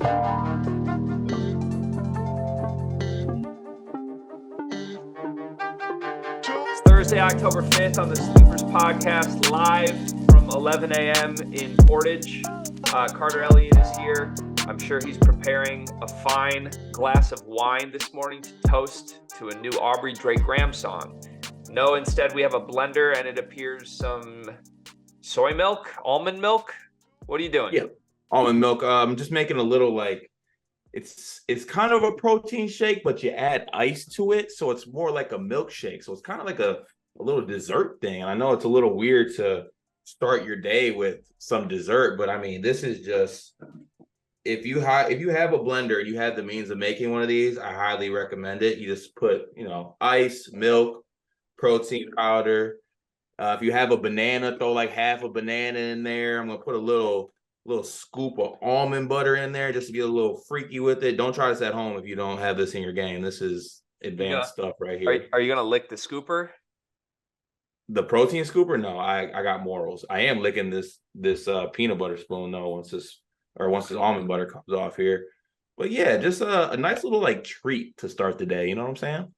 It's Thursday, October 5th on the Sleepers Podcast, live from 11 a.m. in Portage. Carter Elliott is here. I'm sure he's preparing a fine glass of wine this morning to toast to a new Aubrey Drake Graham song. No, instead we have a blender and it appears some soy milk, almond milk. What are you doing? Yeah, almond milk. I'm just making a little it's kind of a protein shake, but you add ice to it, so it's more like a milkshake. So it's kind of like a little dessert thing. And I know it's a little weird to start your day with some dessert, but I mean, this is just if you have a blender and you have the means of making one of these, I highly recommend it. You just put, ice, milk, protein powder. If you have a banana, throw like half a banana in there. I'm gonna put a little scoop of almond butter in there just to get a little freaky with it. Don't try this at home if you don't have this in your game. This is advanced stuff right here. Are you gonna lick the scooper? The protein scooper? No, I got morals. I am licking this peanut butter spoon though once this almond butter comes off here. But yeah, just a nice little treat to start the day. You know what I'm saying?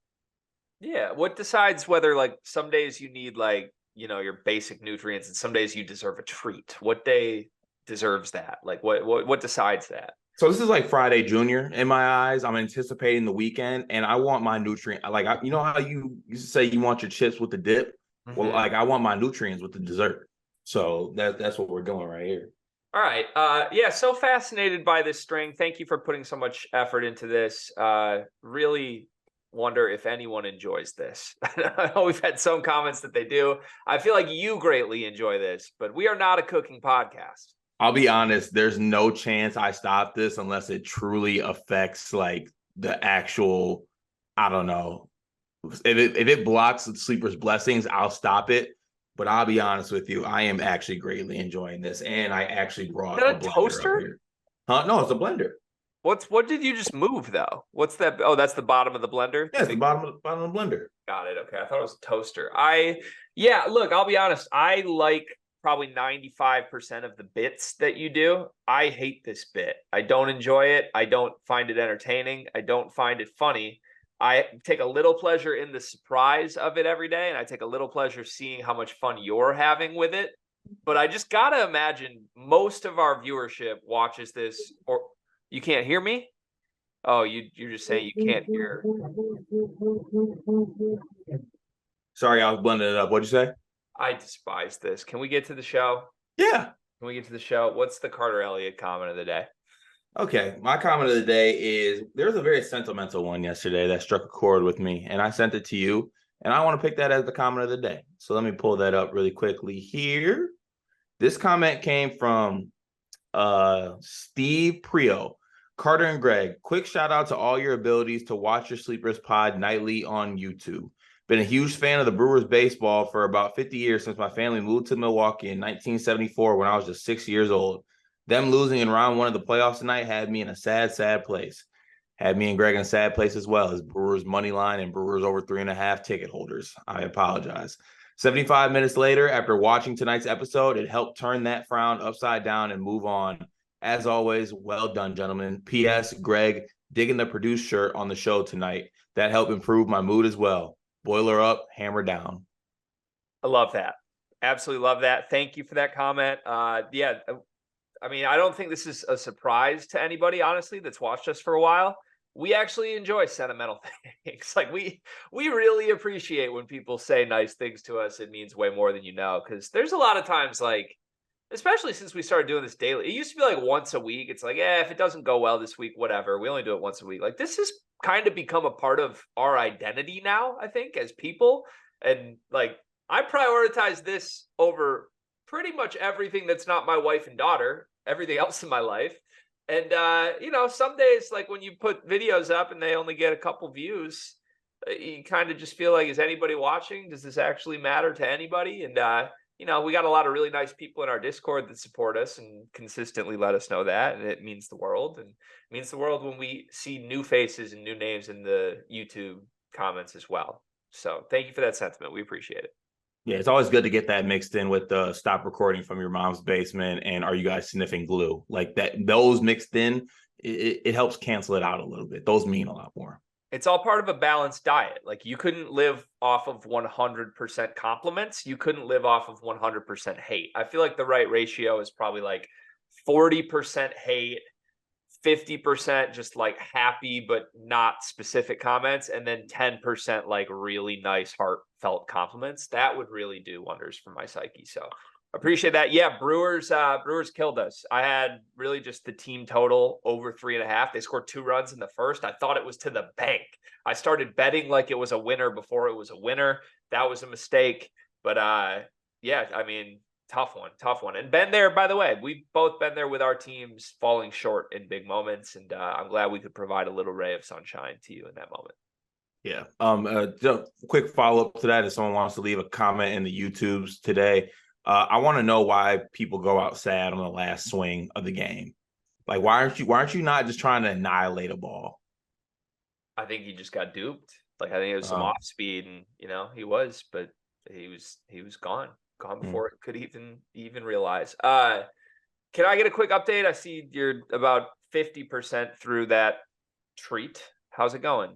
Yeah. What decides whether some days you need your basic nutrients and some days you deserve a treat? What day deserves that? What decides that? So this is like Friday Junior in my eyes. I'm anticipating the weekend and I want my nutrient. You know how you used to say you want your chips with the dip? Mm-hmm. Well, I want my nutrients with the dessert. So that's what we're doing right here. All right. So fascinated by this string. Thank you for putting so much effort into this. Really wonder if anyone enjoys this. I know we've had some comments that they do. I feel like you greatly enjoy this, but we are not a cooking podcast. I'll be honest, there's no chance I stop this unless it truly affects the actual, I don't know. If it blocks the sleeper's blessings, I'll stop it. But I'll be honest with you, I am actually greatly enjoying this. And I actually brought a toaster? Huh? No, it's a blender. What did you just move though? What's that? Oh, that's the bottom of the blender? Yeah, it's the bottom of the blender. Got it. Okay. I thought it was a toaster. Look, I'll be honest. I like probably 95% of the bits that you do. I hate this bit. I don't enjoy it. I don't find it entertaining. I don't find it funny. I take a little pleasure in the surprise of it every day, and I take a little pleasure seeing how much fun you're having with it. But I just got to imagine most of our viewership watches this, or you can't hear me? Oh, you're just saying you can't hear. Sorry, I was blending it up. What'd you say? I despise this. Can we get to the show? Yeah. Can we get to the show? What's the Carter Elliott comment of the day? Okay, my comment of the day is there was a very sentimental one yesterday that struck a chord with me, and I sent it to you, and I want to pick that as the comment of the day. So let me pull that up really quickly here. This comment came from Steve Prio. Carter and Greg, quick shout out to all your abilities to watch your Sleepers pod nightly on YouTube. Been a huge fan of the Brewers baseball for about 50 years since my family moved to Milwaukee in 1974 when I was just 6 years old. Them losing in round one of the playoffs tonight had me in a sad, sad place. Had me and Greg in a sad place as well as Brewers money line and Brewers over 3.5 ticket holders. I apologize. 75 minutes later, after watching tonight's episode, it helped turn that frown upside down and move on. As always, well done, gentlemen. P.S. Greg, digging the produced shirt on the show tonight. That helped improve my mood as well. Boiler up, hammer down. I love that. Absolutely love that. Thank you for that comment. I mean, I don't think this is a surprise to anybody, honestly, that's watched us for a while. We actually enjoy sentimental things. We really appreciate when people say nice things to us. It means way more than you know, because there's a lot of times, especially since we started doing this daily, it used to be once a week. It's if it doesn't go well this week, whatever. We only do it once a week. This has kind of become a part of our identity now, I think, as people. And I prioritize this over pretty much everything that's not my wife and daughter, everything else in my life. And, some days, when you put videos up and they only get a couple views, you kind of just feel is anybody watching? Does this actually matter to anybody? And, we got a lot of really nice people in our Discord that support us and consistently let us know that. And it means the world. And it means the world when we see new faces and new names in the YouTube comments as well. So thank you for that sentiment. We appreciate it. Yeah, it's always good to get that mixed in with the stop recording from your mom's basement and are you guys sniffing glue? Those mixed in it helps cancel it out a little bit. Those mean a lot more. It's all part of a balanced diet. Like you couldn't live off of 100% compliments. You couldn't live off of 100% hate. I feel like the right ratio is probably like 40% hate, 50% just like happy but not specific comments, and then 10% like really nice heartfelt compliments. That would really do wonders for my psyche. So appreciate that. Yeah, Brewers killed us. I had really just the team total over 3.5. They scored 2 runs in the first. I thought it was to the bank. I started betting like it was a winner before it was a winner. That was a mistake. But yeah, I mean, tough one. And been there, by the way. We've both been there with our teams falling short in big moments. And I'm glad we could provide a little ray of sunshine to you in that moment. Yeah. Quick follow-up to that. If someone wants to leave a comment in the YouTubes today, I want to know why people go out sad on the last swing of the game. Like, why aren't you not just trying to annihilate a ball? I think he just got duped. Like, I think it was some off speed, and he was, but he was gone before it could even realize. Can I get a quick update? I see you're about 50% through that treat. How's it going?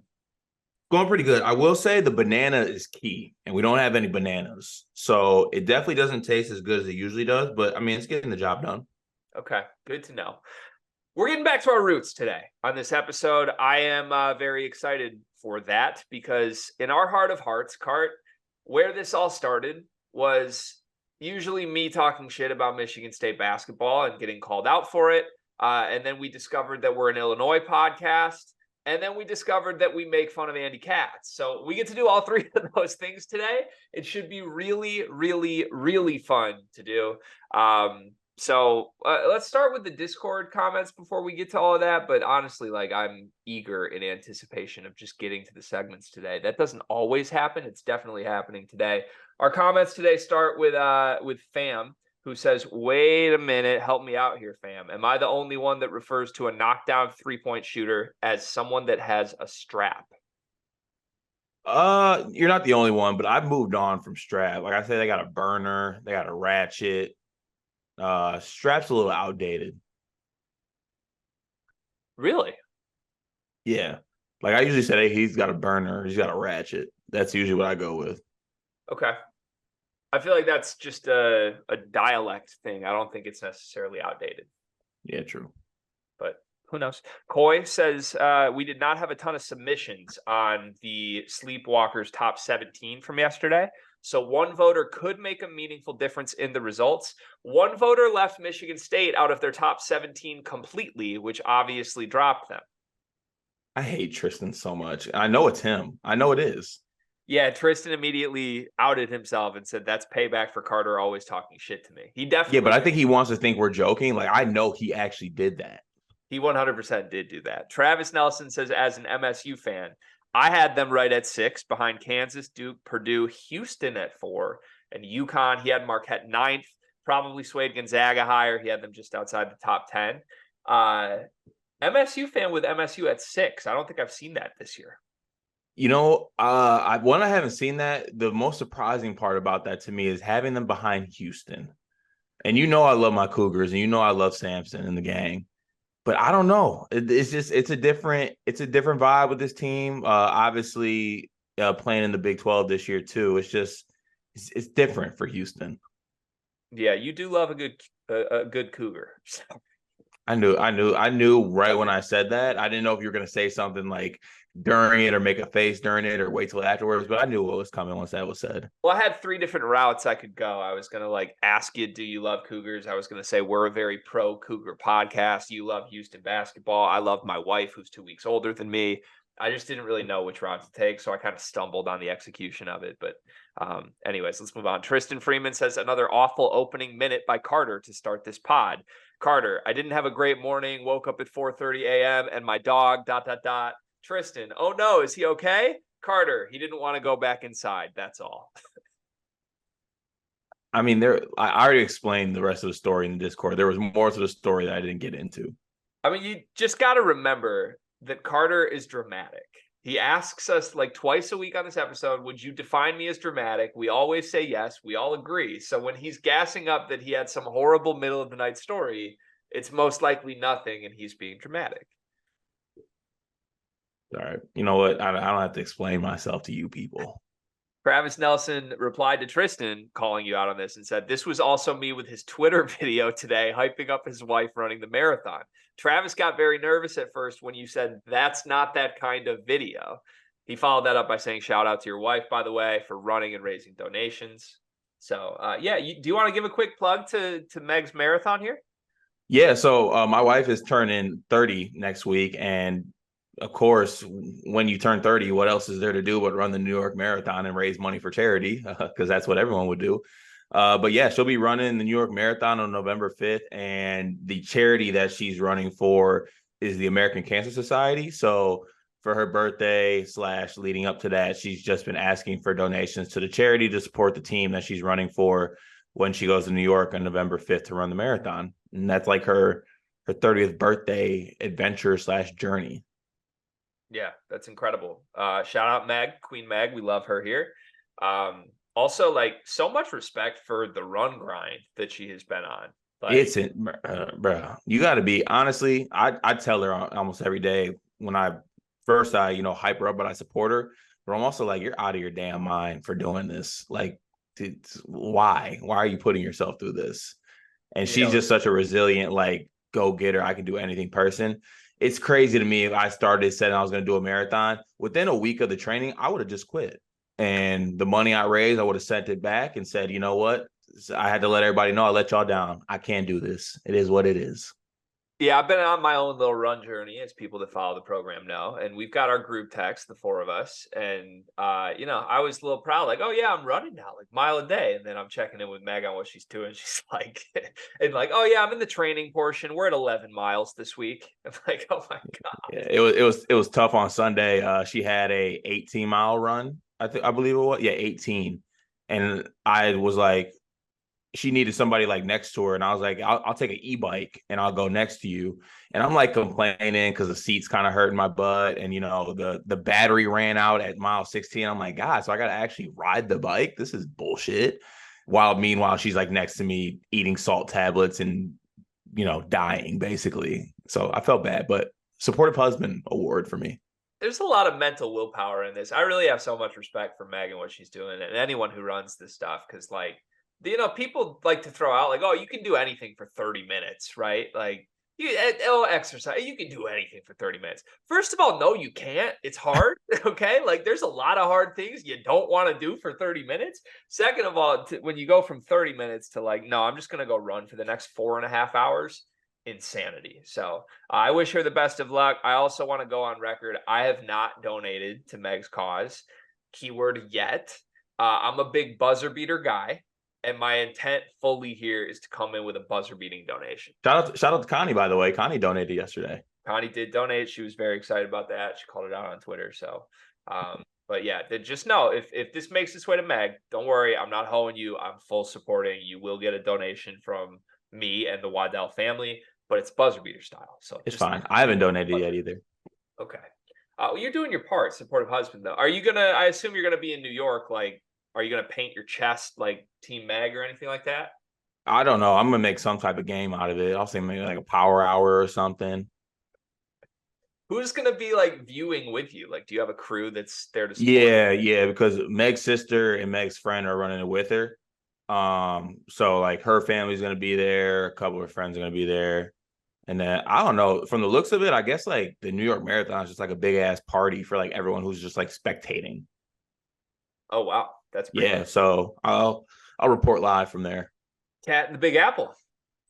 Going pretty good. I will say the banana is key, and we don't have any bananas. So it definitely doesn't taste as good as it usually does, but I mean, it's getting the job done. Okay, good to know. We're getting back to our roots today on this episode. I am very excited for that because in our heart of hearts, Cart, where this all started was usually me talking shit about Michigan State basketball and getting called out for it. And then we discovered that we're an Illinois podcast. And then we discovered that we make fun of Andy Katz. So we get to do all 3 of those things today. It should be really, really, really fun to do. So let's start with the Discord comments before we get to all of that. But honestly, like I'm eager in anticipation of just getting to the segments today. That doesn't always happen. It's definitely happening today. Our comments today start with Fam, who says, wait a minute, help me out here, fam. Am I the only one that refers to a knockdown 3-point shooter as someone that has a strap? You're not the only one, but I've moved on from strap. Like I said, they got a burner, they got a ratchet. Strap's a little outdated. Really? Yeah. Like I usually say, hey, he's got a burner, he's got a ratchet. That's usually what I go with. Okay. I feel like that's just a dialect thing. I don't think it's necessarily outdated. Yeah, true. But who knows? Coy says we did not have a ton of submissions on the Sleepwalkers top 17 from yesterday. So one voter could make a meaningful difference in the results. One voter left Michigan State out of their top 17 completely, which obviously dropped them. I hate Tristan so much. I know it's him. I know it is. Yeah, Tristan immediately outed himself and said, that's payback for Carter always talking shit to me. He definitely... Yeah, but I think he wants to think we're joking. Like, I know he actually did that. He 100% did do that. Travis Nelson says, as an MSU fan, I had them right at 6, behind Kansas, Duke, Purdue, Houston at 4, and UConn. He had Marquette 9th, probably swayed Gonzaga higher. He had them just outside the top 10. MSU fan with MSU at 6. I don't think I've seen that this year. You know, I haven't seen that. The most surprising part about that to me is having them behind Houston. And I love my Cougars, and I love Sampson and the gang. But I don't know. It's a different vibe with this team. Obviously, playing in the Big 12 this year too. It's different for Houston. Yeah, you do love a good Cougar. I knew right when I said that. I didn't know if you were gonna say something like during it or make a face during it or wait till afterwards, but I knew what was coming once that was said. Well, I had 3 different routes I could go. I was gonna ask you, do you love Cougars? I was gonna say we're a very pro Cougar podcast. You love Houston basketball. I love my wife, who's 2 weeks older than me. I just didn't really know which route to take, so I kind of stumbled on the execution of it. But anyways, let's move on. Tristan Freeman says, another awful opening minute by Carter to start this pod. Carter, I didn't have a great morning, woke up at 4:30 a.m. and my dog, ... Tristan, oh no, is he okay? Carter, he didn't want to go back inside. That's all. I mean, I already explained the rest of the story in the Discord. There was more to the story that I didn't get into. I mean, you just got to remember that Carter is dramatic. He asks us twice a week on this episode, would you define me as dramatic? We always say yes. We all agree. So when he's gassing up that he had some horrible middle of the night story, It's most likely nothing, and he's being dramatic. All right. You know what? I don't have to explain myself to you people. Travis Nelson replied to Tristan, calling you out on this, and said, "This was also me with his Twitter video today, hyping up his wife running the marathon. Travis got very nervous at first when you said, that's not that kind of video." He followed that up by saying, "Shout out to your wife, by the way, for running and raising donations." So, yeah, do you want to give a quick plug to Meg's marathon here? Yeah. So my wife is turning 30 next week. And of course, when you turn 30, what else is there to do but run the New York Marathon and raise money for charity? Because that's what everyone would do. But yeah, she'll be running the New York Marathon on November 5th. And the charity that she's running for is the American Cancer Society. So for her birthday / leading up to that, she's just been asking for donations to the charity to support the team that she's running for when she goes to New York on November 5th to run the marathon. And that's like her 30th birthday adventure / journey. Yeah, that's incredible. Shout out Meg, Queen Meg. We love her here. Also, like, so much respect for the run grind that she has been on. Like, Bro, you got to be, honestly, I tell her almost every day when I hype her up, but I support her. But I'm also like, you're out of your damn mind for doing this. Like, why are you putting yourself through this? And she's just such a resilient, like, go getter, I can do anything person. It's crazy to me. If I started saying I was going to do a marathon within a week of the training, I would have just quit. And the money I raised, I would have sent it back and said, you know what? I had to let everybody know I let y'all down. I can't do this. It is what it is. yeah, I've been on my own little run journey, as people that follow the program know, and we've got our group text, the four of us, and I was a little proud, like, oh yeah, I'm running now, like mile a day, and then I'm checking in with Meg on what she's doing. She's like, and like, oh yeah, I'm in the training portion. We're at 11 miles this week. I'm like, oh my god. Yeah, it was tough on Sunday. She had a 18-mile run. I believe it was. Yeah, 18. And I was like, she needed somebody like next to her, and I was like, I'll take an e-bike and I'll go next to you. And I'm like complaining because the seat's kind of hurting my butt, and the battery ran out at mile 16. I'm like, God, so I got to actually ride the bike. This is bullshit. Meanwhile, she's like next to me eating salt tablets and dying basically. So I felt bad, but supportive husband award for me. There's a lot of mental willpower in this. I really have so much respect for Meg and what she's doing, and anyone who runs this stuff, because like, people like to throw out like, oh, you can do anything for 30 minutes, right? Like, exercise, you can do anything for 30 minutes. First of all, no, you can't. It's hard. Okay. Like, there's a lot of hard things you don't want to do for 30 minutes. Second of all, when you go from 30 minutes to like, no, I'm just going to go run for the next 4.5 hours, insanity. So I wish her the best of luck. I also want to go on record. I have not donated to Meg's cause, keyword yet. I'm a big buzzer beater guy. And my intent fully here is to come in with a buzzer beating donation. Shout out to Connie, by the way. Connie donated yesterday. Connie did donate. She was very excited about that. She called it out on Twitter. So, but yeah, just know if this makes its way to Meg, don't worry. I'm not hoeing you. I'm full supporting. You will get a donation from me and the Waddell family, but it's buzzer beater style. So it's fine. I haven't donated yet either. Okay. Well, you're doing your part, supportive husband, though. I assume you're going to be in New York, like, are you going to paint your chest like Team Meg or anything like that? I don't know. I'm going to make some type of game out of it. I'll say maybe like a power hour or something. Who's going to be like viewing with you? Like, do you have a crew that's there to support Yeah, because Meg's sister and Meg's friend are running it with her. So like her family's going to be there. A couple of friends are going to be there. And then I don't know, from the looks of it, I guess like the New York Marathon is just like a big ass party for like everyone who's just like spectating. Oh, wow. That's pretty cool. So I'll report live from there. Cat in the Big Apple.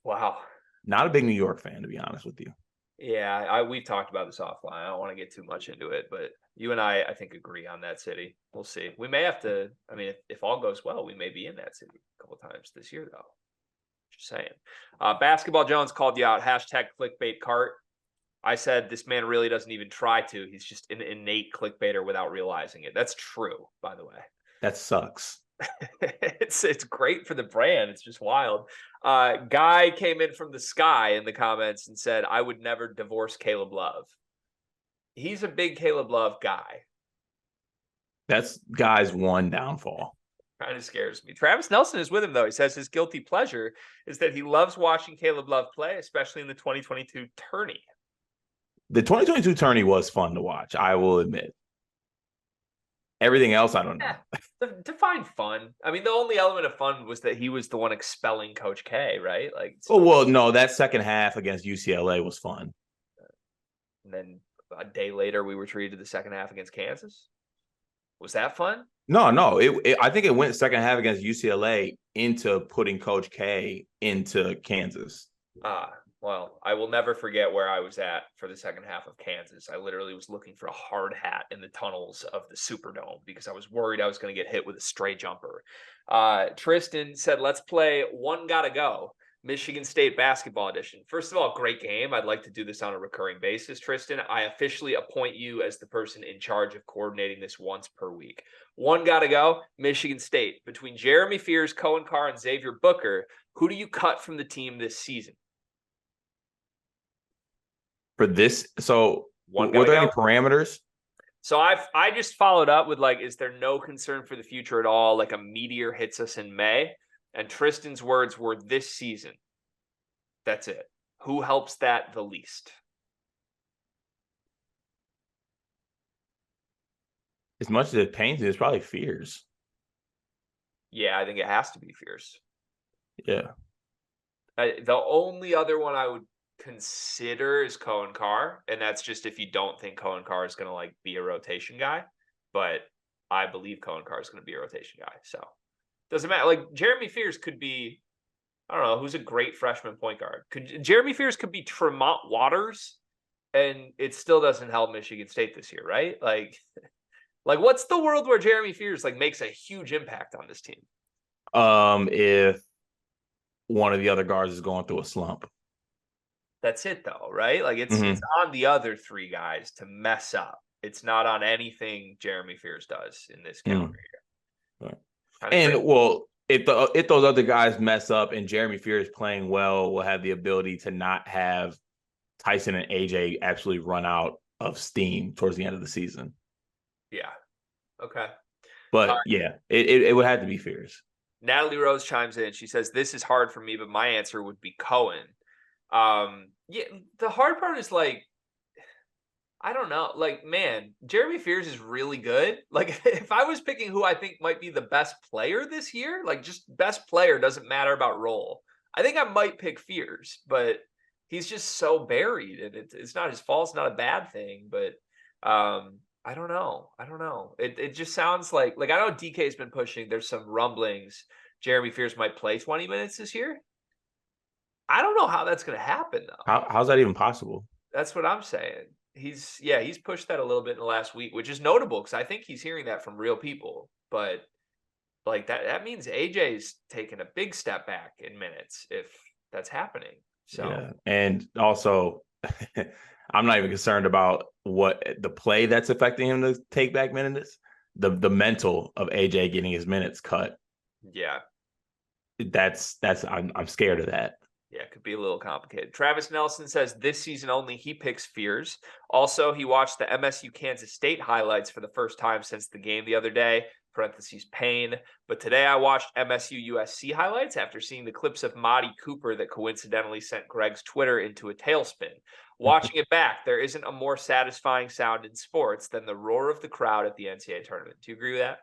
Wow. Not a big New York fan, to be honest with you. Yeah, we've talked about this offline. I don't want to get too much into it, but you and I think, agree on that city. We'll see. We may have to. I mean, if all goes well, we may be in that city a couple times this year, though. Just saying. Basketball Jones called you out. Hashtag clickbait cart. I said this man really doesn't even try to. He's just an innate clickbaiter without realizing it. That's true, by the way. That sucks. It's great for the brand. It's just wild. Guy came in from the sky in the comments and said, I would never divorce Caleb Love. He's a big Caleb Love guy. That's Guy's one downfall. Kind of scares me. Travis Nelson is with him, though. He says his guilty pleasure is that he loves watching Caleb Love play, especially in the 2022 tourney. The 2022 tourney was fun to watch, I will admit. Everything else, I don't know. Define fun. I mean, the only element of fun was that he was the one expelling Coach K, right? Like, oh, well, no, that second half against UCLA was fun. And then a day later, we were treated to the second half against Kansas. Was that fun? No. I think it went second half against UCLA into putting Coach K into Kansas. Well, I will never forget where I was at for the second half of Kansas. I literally was looking for a hard hat in the tunnels of the Superdome because I was worried I was going to get hit with a stray jumper. Tristan said, let's play One Gotta Go, Michigan State basketball edition. First of all, great game. I'd like to do this on a recurring basis, Tristan. I officially appoint you as the person in charge of coordinating this once per week. One Gotta Go, Michigan State. Between Jeremy Fears, Cohen Carr, and Xavier Booker, who do you cut from the team this season? For this, so were there any parameters? So I just followed up with like, is there no concern for the future at all? Like a meteor hits us in May. And Tristan's words were this season. That's it. Who helps that the least? As much as it pains me, it's probably Fears. Yeah, I think it has to be Fears. Yeah. The only other one I would consider is Cohen Carr, and that's just if you don't think Cohen Carr is going to like be a rotation guy, but I believe Cohen Carr is going to be a rotation guy. So doesn't matter. Like Jeremy Fears could be, I don't know, who's a great freshman point guard. Jeremy Fears could be Tremont Waters, and it still doesn't help Michigan State this year, right? Like what's the world where Jeremy Fears like makes a huge impact on this team? If one of the other guards is going through a slump. That's it though, right? Like it's on the other three guys to mess up. It's not on anything Jeremy Fears does in this calendar year. Right. And well, if those other guys mess up and Jeremy Fears playing well, will have the ability to not have Tyson and AJ absolutely run out of steam towards the end of the season. Yeah. Okay. But yeah, it would have to be Fears. Natalie Rose chimes in. She says, this is hard for me, but my answer would be Cohen. Yeah, the hard part is like, I don't know. Like, man, Jeremy Fears is really good. Like, if I was picking who I think might be the best player this year, like just best player doesn't matter about role. I think I might pick Fears, but he's just so buried, and it's not his fault. It's not a bad thing, but I don't know. It just sounds like I know DK's been pushing. There's some rumblings. Jeremy Fears might play 20 minutes this year. I don't know how that's going to happen though. How's that even possible? That's what I'm saying. He's pushed that a little bit in the last week, which is notable because I think he's hearing that from real people. But like that means AJ's taking a big step back in minutes if that's happening. So yeah. And also I'm not even concerned about what the play that's affecting him to take back minutes. The mental of AJ getting his minutes cut. Yeah. I'm scared of that. Yeah, it could be a little complicated. Travis Nelson says this season only he picks Fears. Also, he watched the MSU Kansas State highlights for the first time since the game the other day. Parentheses pain. But today I watched MSU USC highlights after seeing the clips of Madi Cooper that coincidentally sent Greg's Twitter into a tailspin. Watching it back, there isn't a more satisfying sound in sports than the roar of the crowd at the NCAA tournament. Do you agree with that?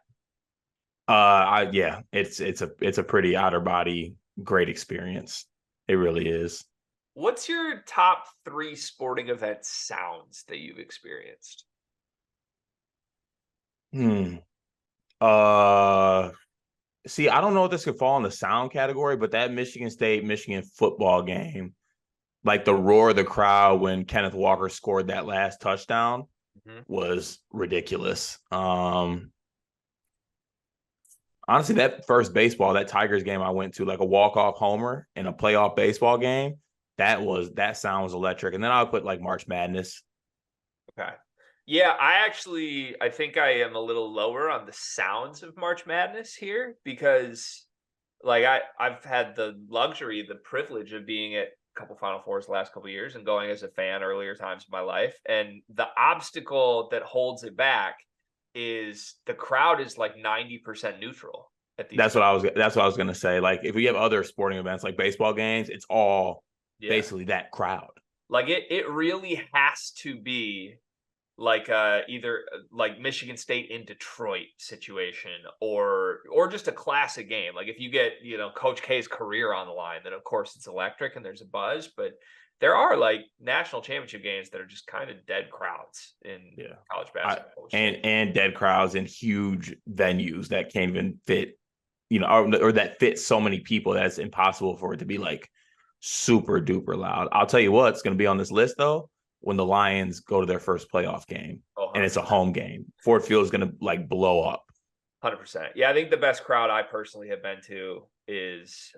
Yeah, it's a pretty outer body great experience. It really is. What's your top 3 sporting event sounds that you've experienced? See, I don't know if this could fall in the sound category, but that Michigan football game, like the roar of the crowd when Kenneth Walker scored that last touchdown was ridiculous. Honestly, that first that Tigers game I went to, like a walk-off homer in a playoff baseball game, that sound was electric. And then I'll put like March Madness. Okay. Yeah, I think I am a little lower on the sounds of March Madness here because like I've had the luxury, the privilege of being at a couple Final Fours the last couple of years and going as a fan earlier times of my life. And the obstacle that holds it back is the crowd is like 90% neutral. at these. That's what I was gonna say. Like if we have other sporting events like baseball games, it's all basically that crowd. Like it really has to be like either like Michigan State in Detroit situation or just a classic game. Like if you get, Coach K's career on the line, then of course it's electric and there's a buzz, but there are like national championship games that are just kind of dead crowds in college basketball. And dead crowds in huge venues that can't even fit, or that fit so many people that it's impossible for it to be like super duper loud. I'll tell you what's going to be on this list though, when the Lions go to their first playoff game and it's a home game. Ford Field is going to like blow up. 100%. Yeah, I think the best crowd I personally have been to is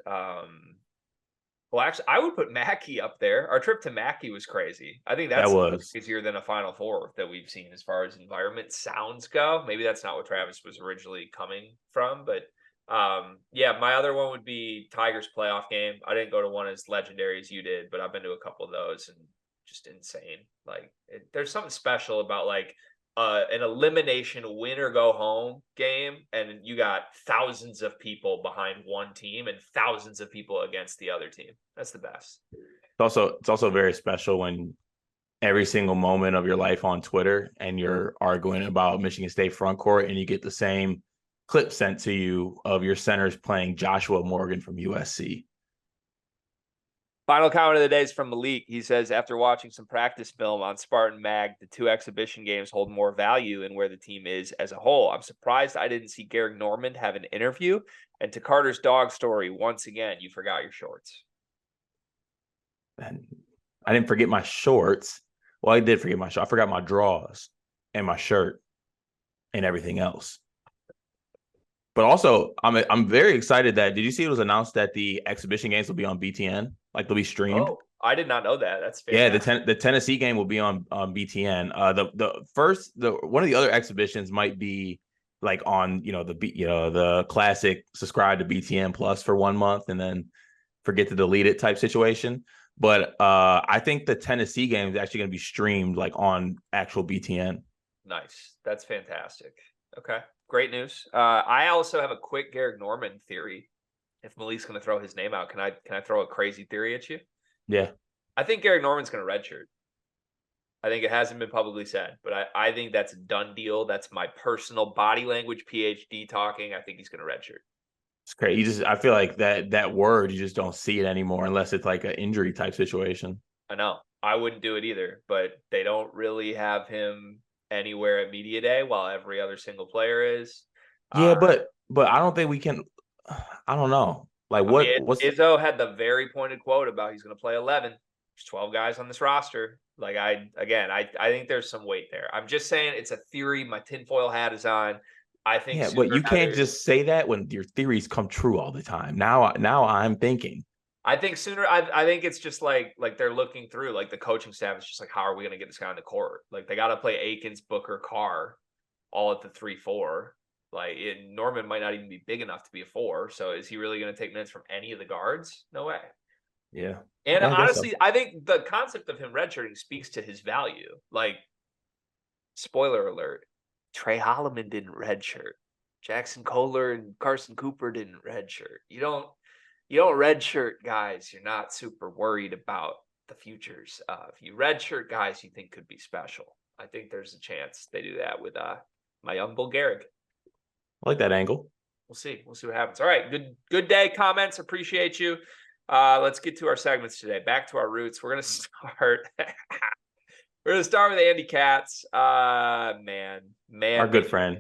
well, actually, I would put Mackey up there. Our trip to Mackey was crazy. I think that was easier than a Final Four that we've seen as far as environment sounds go. Maybe that's not what Travis was originally coming from, but yeah, my other one would be Tigers playoff game. I didn't go to one as legendary as you did, but I've been to a couple of those and just insane. Like there's something special about like an elimination win or go home game, and you got thousands of people behind one team and thousands of people against the other team. That's the best. It's also very special when every single moment of your life on Twitter and you're arguing about Michigan State front court and you get the same clip sent to you of your centers playing Joshua Morgan from USC. Final comment of the day is from Malik. He says, after watching some practice film on Spartan Mag, the two exhibition games hold more value in where the team is as a whole. I'm surprised I didn't see Garrick Norman have an interview. And to Carter's dog story, once again, you forgot your shorts. And I didn't forget my shorts. Well, I did forget my shorts. I forgot my drawers and my shirt and everything else. But also, I'm very excited that, did you see it was announced that the exhibition games will be on BTN? Like they'll be streamed. Oh, I did not know that. That's fantastic. Yeah, the Tennessee game will be on BTN. One of the other exhibitions might be like on the classic subscribe to BTN Plus for 1 month and then forget to delete it type situation. But I think the Tennessee game is actually going to be streamed like on actual BTN. Nice. That's fantastic. Okay. Great news. I also have a quick Garrick Norman theory. If Malik's going to throw his name out, can I throw a crazy theory at you? Yeah. I think Garrick Norman's going to redshirt. I think it hasn't been publicly said, but I think that's a done deal. That's my personal body language PhD talking. I think he's going to redshirt. It's great. I feel like that word, you just don't see it anymore unless it's like an injury type situation. I know. I wouldn't do it either, but they don't really have him anywhere at media day while every other single player is. Yeah, but I don't think we can. I don't know. Like what's Izzo had the very pointed quote about he's going to play 11. There's 12 guys on this roster. Like I think there's some weight there. I'm just saying it's a theory. My tinfoil hat is on. I think. Yeah, but you can't just say that when your theories come true all the time. Now I'm thinking. I think I think it's just like they're looking through, like the coaching staff is just like, how are we going to get this guy on the court? Like they got to play Akins, Booker, Carr all at the 3-4. Like Norman might not even be big enough to be a 4. So is he really going to take minutes from any of the guards? No way. Yeah. And honestly, I think the concept of him redshirting speaks to his value. Like, spoiler alert, Trey Holloman didn't redshirt. Jackson Kohler and Carson Cooper didn't redshirt. You don't redshirt guys you're not super worried about the futures of. You redshirt guys you think could be special. I think there's a chance they do that with my young bull Garrick. I like that angle. We'll see what happens. All right, good day. Comments, appreciate you. Let's get to our segments today. Back to our roots. We're gonna start. We're gonna start with Andy Katz. Man, our good friend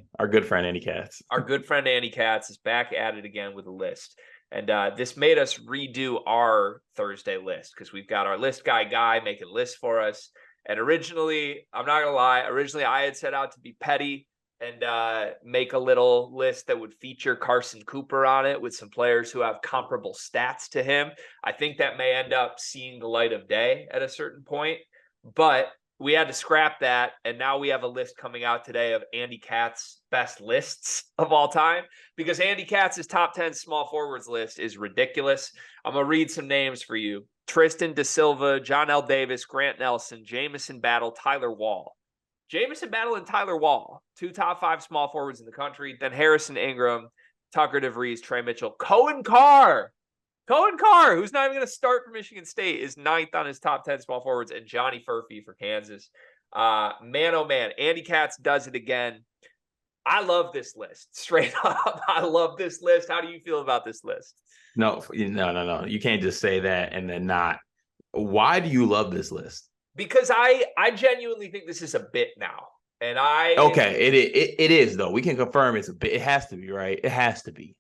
Andy Katz. Our good friend Andy Katz is back at it again with a list. And this made us redo our Thursday list because we've got our list guy making lists for us. And originally, I'm not going to lie, I had set out to be petty and make a little list that would feature Carson Cooper on it with some players who have comparable stats to him. I think that may end up seeing the light of day at a certain point. But we had to scrap that, and now we have a list coming out today of Andy Katz's best lists of all time, because Andy Katz's top 10 small forwards list is ridiculous. I'm going to read some names for you. Tristan Da Silva, John L. Davis, Grant Nelson, Jamison Battle, Tyler Wall. Jamison Battle and Tyler Wall, 2 top 5 small forwards in the country. Then Harrison Ingram, Tucker DeVries, Trey Mitchell, Cohen Carr, who's not even going to start for Michigan State, is 9th on his top 10 small forwards, and Johnny Furphy for Kansas. Man, oh man, Andy Katz does it again. I love this list. Straight up, I love this list. How do you feel about this list? No. You can't just say that and then not. Why do you love this list? Because I genuinely think this is a bit now. And Okay, it is though. We can confirm it's a bit. It has to be, right? It has to be.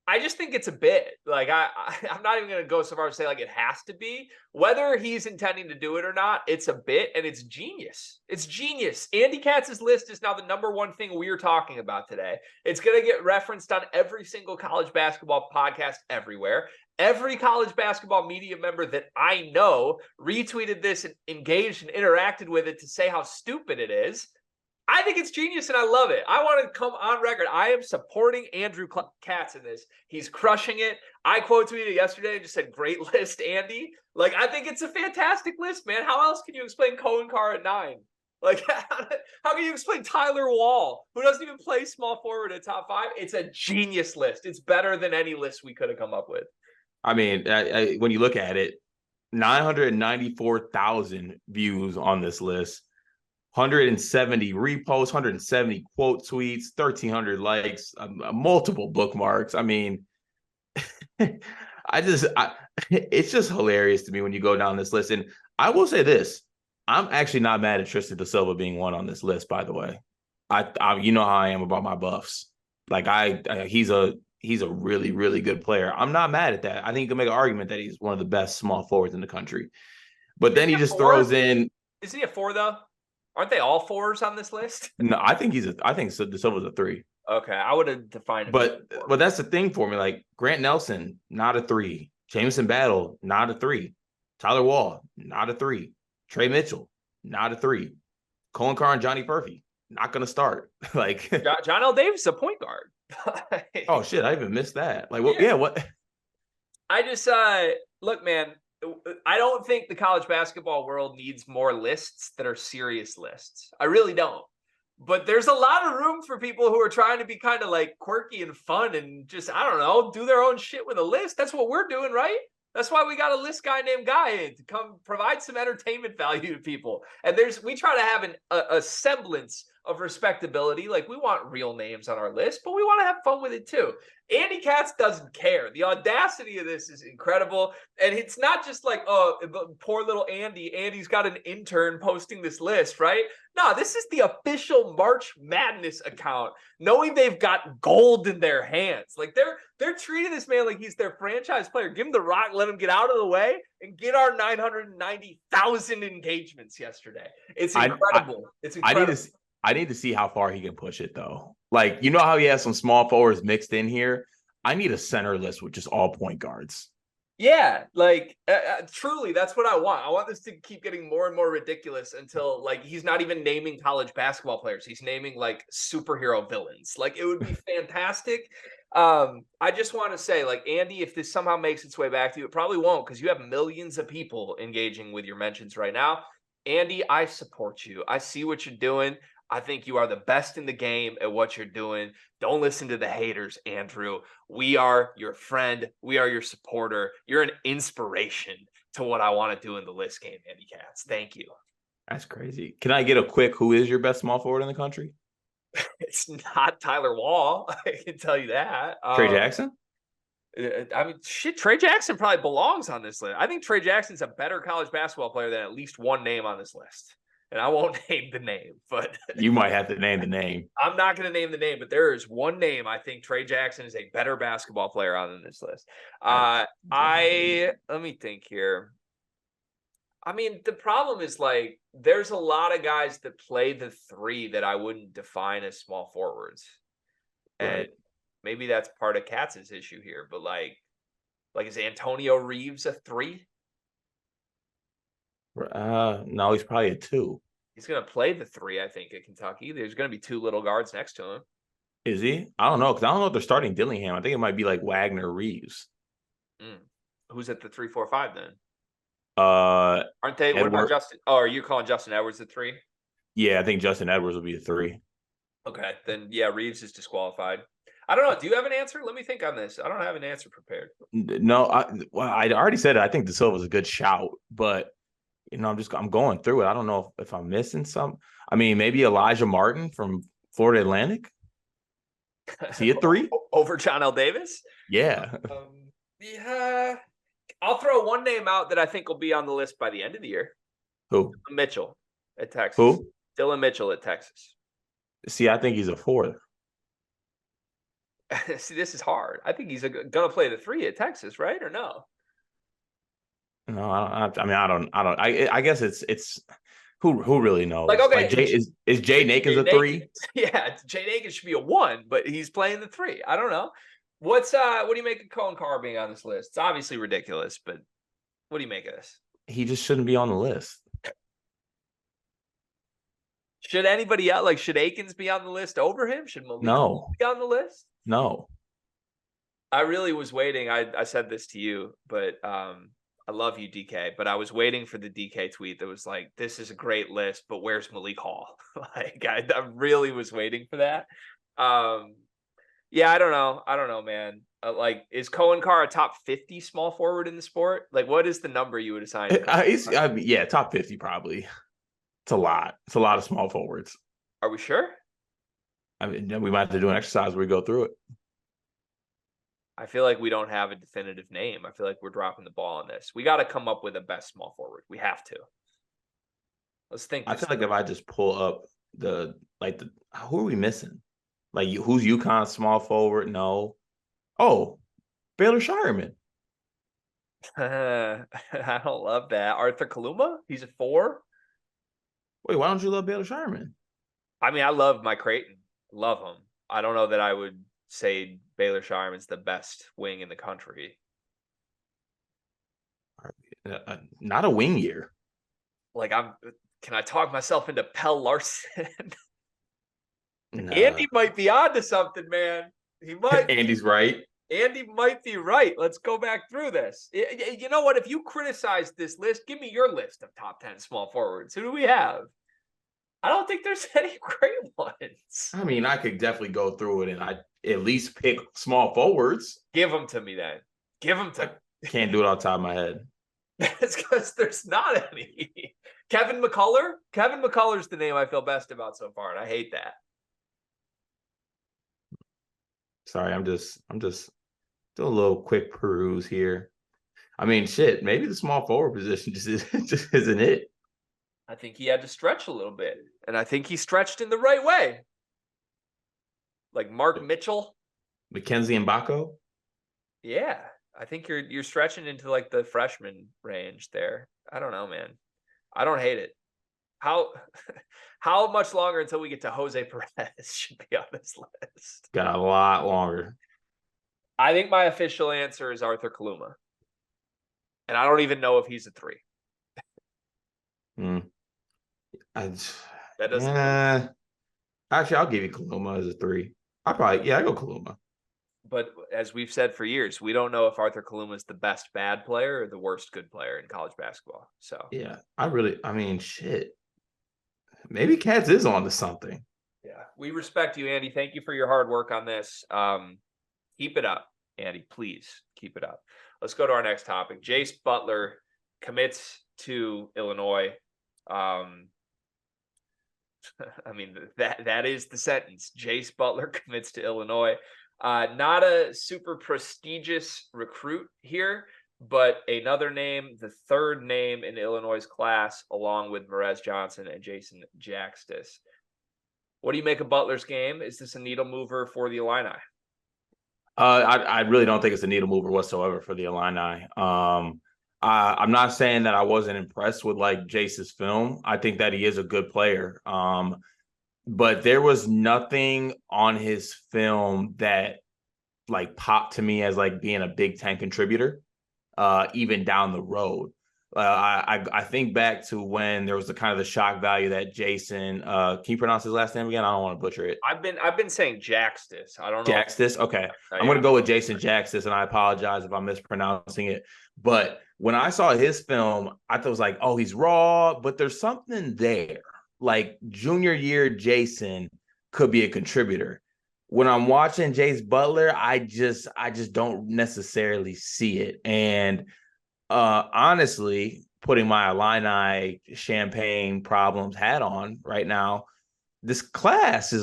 I just think it's a bit. Like I'm not even going to go so far as to say like it has to be. Whether he's intending to do it or not, it's a bit, and it's genius. It's genius. Andy Katz's list is now the number one thing we're talking about today. It's going to get referenced on every single college basketball podcast everywhere. Every college basketball media member that I know retweeted this and engaged and interacted with it to say how stupid it is. I think it's genius and I love it. I want to come on record. I am supporting Andrew Katz in this. He's crushing it. I quote tweeted yesterday and just said, great list, Andy. Like, I think it's a fantastic list, man. How else can you explain Cohen Carr at 9? Like, how can you explain Tyler Wall, who doesn't even play small forward at top 5? It's a genius list. It's better than any list we could have come up with. I mean, when you look at it, 994,000 views on this list. 170 reposts, 170 quote tweets, 1,300 likes, multiple bookmarks. I mean, it's just hilarious to me when you go down this list. And I will say this: I'm actually not mad at Tristan da Silva being one on this list. By the way, I you know how I am about my buffs. Like he's a really, really good player. I'm not mad at that. I think you can make an argument that he's one of the best small forwards in the country. But then he just throws in. Is he a 4 though? Aren't they all 4s on this list? No, I think da Silva's a 3. Okay, I would have defined it. But that's the thing for me. Like Grant Nelson, not a 3. Jameson Battle, not a 3. Tyler Wall, not a 3. Trey Mitchell, not a 3. Cohen Carr and Johnny Furphy, not going to start. Like John L. Davis, a point guard. Oh shit, I even missed that. Like, what? Yeah, what? I just look, man. I don't think the college basketball world needs more lists that are serious lists. I really don't. But there's a lot of room for people who are trying to be kind of like quirky and fun and just, I don't know, do their own shit with a list. That's what we're doing, right? That's why we got a list guy named Guy in to come provide some entertainment value to people. And we try to have a semblance of respectability. Like, we want real names on our list, but we want to have fun with it too. Andy Katz doesn't care. The audacity of this is incredible. And it's not just like, oh, poor little Andy. Andy's got an intern posting this list, right? No, this is the official March Madness account, knowing they've got gold in their hands. Like, they're treating this man like he's their franchise player. Give him the rock, let him get out of the way, and get our 990,000 engagements yesterday. It's incredible. It's incredible. I need to see how far he can push it, though. Like, you know how he has some small forwards mixed in here? I need a center list with just all point guards. Yeah, like, truly, that's what I want. I want this to keep getting more and more ridiculous until, like, he's not even naming college basketball players. He's naming, like, superhero villains. Like, it would be fantastic. I just want to say, like, Andy, if this somehow makes its way back to you, it probably won't, because you have millions of people engaging with your mentions right now. Andy, I support you. I see what you're doing. I think you are the best in the game at what you're doing. Don't listen to the haters, Andrew. We are your friend. We are your supporter. You're an inspiration to what I want to do in the list game, Andy Katz. Thank you. That's crazy. Can I get a quick, who is your best small forward in the country? It's not Tyler Wall. I can tell you that. Trey Jackson? I mean, shit, Trey Jackson probably belongs on this list. I think Trey Jackson's a better college basketball player than at least one name on this list. And I won't name the name, but you might have to name the name. I'm not going to name the name, but there is one name I think Trey Jackson is a better basketball player on in this list. Let me think here. I mean, the problem is, like, there's a lot of guys that play the 3 that I wouldn't define as small forwards. Right. And maybe that's part of Katz's issue here, but like is Antonio Reeves a 3? No, he's probably a 2. He's going to play the 3, I think, at Kentucky. There's going to be 2 little guards next to him. Is he? I don't know, because I don't know if they're starting Dillingham. I think it might be like Wagner Reeves. Who's at the 3, 4, 5 then? Aren't they? What about Justin? Oh, are you calling Justin Edwards the 3? Yeah, I think Justin Edwards will be a 3. Okay, then yeah, Reeves is disqualified. I don't know. Do you have an answer? Let me think on this. I don't have an answer prepared. No, I already said it. I think De Silva's a good shout, but I'm going through it. I don't know if I'm missing some. I mean, maybe Elijah Martin from Florida Atlantic. Is he a 3? Over John L. Davis? Yeah. Yeah. I'll throw one name out that I think will be on the list by the end of the year. Who? Mitchell at Texas. Who? Dylan Mitchell at Texas. See, I think he's a 4. See, this is hard. I think he's gonna play the 3 at Texas, right? Or no? No, I guess it's who really knows? Like, okay, is Jay Nakins a 3? Yeah, Jay Nakins should be a 1, but he's playing the 3. I don't know. What do you make of Cohen Carr being on this list? It's obviously ridiculous, but what do you make of this? He just shouldn't be on the list. Should anybody else, like, should Akins be on the list over him? Should Malik be on the list? No. I really was waiting. I said this to you, but I love you, DK, but I was waiting for the DK tweet that was like, this is a great list, but where's Malik Hall? Like, I really was waiting for that. Yeah, I don't know, man. Like, is Cohen Carr a top 50 small forward in the sport? Like, what is the number you would assign? Yeah, top 50 probably. It's a lot. It's a lot of small forwards. Are we sure? I mean, we might have to do an exercise where we go through it. I feel like we don't have a definitive name. I feel like we're dropping the ball on this. We got to come up with a best small forward. We have to. Let's think. I feel like if I just pull up who are we missing? Like, who's UConn's small forward? No. Oh, Baylor Shireman. I don't love that. Arthur Kaluma? He's a 4. Wait, why don't you love Baylor Shireman? I mean, I love Mike Creighton. Love him. I don't know that I would say Baylor Shireman's the best wing in the country. Not a wing year. Like, can I talk myself into Pell Larson? Nah. Andy might be onto something, man. He might. Andy's right. Andy might be right. Let's go back through this. You know what? If you criticize this list, give me your list of top 10 small forwards. Who do we have? I don't think there's any great ones. I mean, I could definitely go through it and I at least pick small forwards. Give them to me then. Give them to me. Can't do it off the top of my head. It's because there's not any. Kevin McCullough? Kevin McCullough's the name I feel best about so far, and I hate that. Sorry, I'm just doing a little quick peruse here. I mean, shit, maybe the small forward position just isn't it. I think he had to stretch a little bit, and I think he stretched in the right way. Like Mark Mitchell. Mackenzie Mbako? Yeah. I think you're stretching into like the freshman range there. I don't know, man. I don't hate it. How much longer until we get to Jose Perez should be on this list? Got a lot longer. I think my official answer is Arthur Kaluma. And I don't even know if he's a 3. That doesn't actually, I'll give you Kaluma as a 3. I go Kaluma. But as we've said for years, we don't know if Arthur Kaluma is the best bad player or the worst good player in college basketball. So yeah, shit. Maybe Katz is on to something. Yeah, we respect you, Andy. Thank you for your hard work on this. Keep it up, Andy. Please keep it up. Let's go to our next topic. Jase Butler commits to Illinois. I mean, that is the sentence. Jase Butler commits to Illinois. Not a super prestigious recruit here, but another name, the third name in Illinois' class, along with Merez Johnson and Jason Jaxtis. What do you make of Butler's game? Is this a needle mover for the Illini? I really don't think it's a needle mover whatsoever for the Illini. I'm not saying that I wasn't impressed with like Jace's film. I think that he is a good player. But there was nothing on his film that like popped to me as like being a Big Ten contributor, even down the road. I think back to when there was the kind of the shock value that Jason, can you pronounce his last name again? I don't want to butcher it. I've been saying Jaxtis. I don't know. Jaxtis? Okay. I'm going to go with Jason Jaxtis, and I apologize if I'm mispronouncing it. But when I saw his film, I thought it was like, oh, he's raw, but there's something there. Like junior year Jason could be a contributor. when I'm watching Jase Butler, I just don't necessarily see it. And honestly, putting my Illini champagne problems hat on right now, this class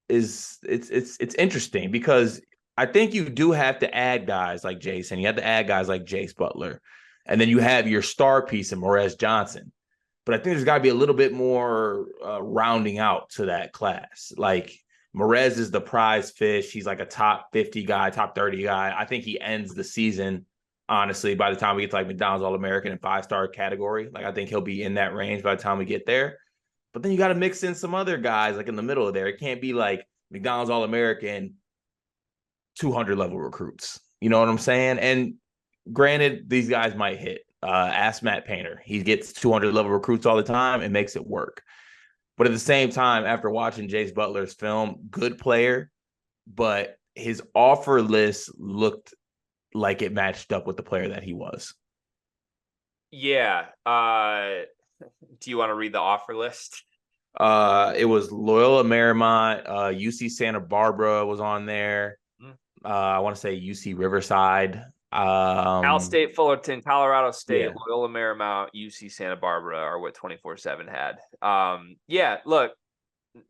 it's interesting because I think you do have to add guys like Jason. You have to add guys like Jase Butler, and then you have your star piece in Morez Johnson. But I think there's got to be a little bit more rounding out to that class. Like Morez is the prize fish. He's like a top 50 guy, top 30 guy. I think he ends the season, honestly, by the time we get to like McDonald's All-American and 5-star category. Like I think he'll be in that range by the time we get there. But then you got to mix in some other guys like in the middle of there. It can't be like McDonald's All-American 200 level recruits. You know what I'm saying? And granted, these guys might hit. Ask Matt Painter. He gets 200 level recruits all the time and makes it work. But at the same time, after watching Jase Butler's film, good player, but his offer list looked like it matched up with the player that he was. Yeah. Do you want to read the offer list? It was Loyola Marymount, UC Santa Barbara was on there. I want to say UC Riverside. Cal State, Fullerton, Colorado State, yeah. Loyola Marymount, UC Santa Barbara are what 24/7 had. Yeah, look,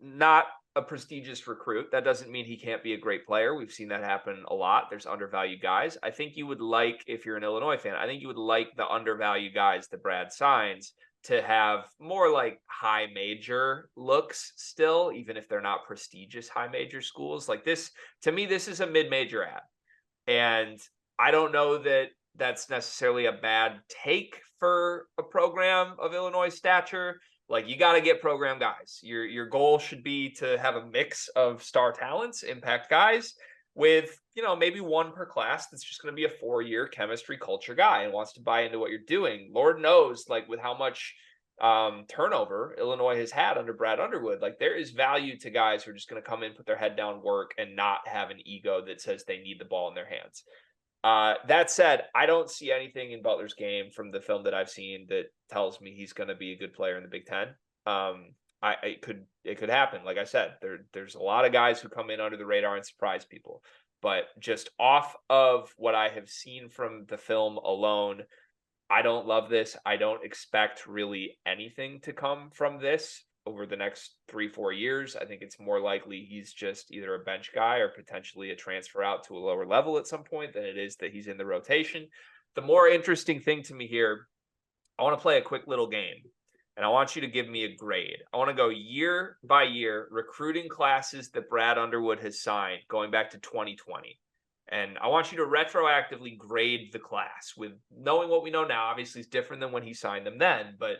not a prestigious recruit. That doesn't mean he can't be a great player. We've seen that happen a lot. There's undervalued guys. I think you would like, if you're an Illinois fan, I think you would like the undervalued guys that Brad signs to have more like high major looks still, even if they're not prestigious high major schools. Like this, to me, this is a mid-major ad. And I don't know that that's necessarily a bad take for a program of Illinois stature. Like you got to get program guys. Your goal should be to have a mix of star talents, impact guys with, maybe one per class that's just going to be a 4-year chemistry culture guy and wants to buy into what you're doing. Lord knows, like with how much turnover Illinois has had under Brad Underwood, like there is value to guys who are just going to come in, put their head down, work, and not have an ego that says they need the ball in their hands. That said, I don't see anything in Butler's game from the film that I've seen that tells me he's going to be a good player in the Big Ten. It could happen. Like I said, there's a lot of guys who come in under the radar and surprise people, but just off of what I have seen from the film alone, I don't love this. I don't expect really anything to come from this over the next 3-4 years. I think it's more likely he's just either a bench guy or potentially a transfer out to a lower level at some point than it is that he's in the rotation. The more interesting thing to me here, I want to play a quick little game. And I want you to give me a grade. I want to go year by year, recruiting classes that Brad Underwood has signed going back to 2020. And I want you to retroactively grade the class with knowing what we know now. Obviously, it's different than when he signed them then. But,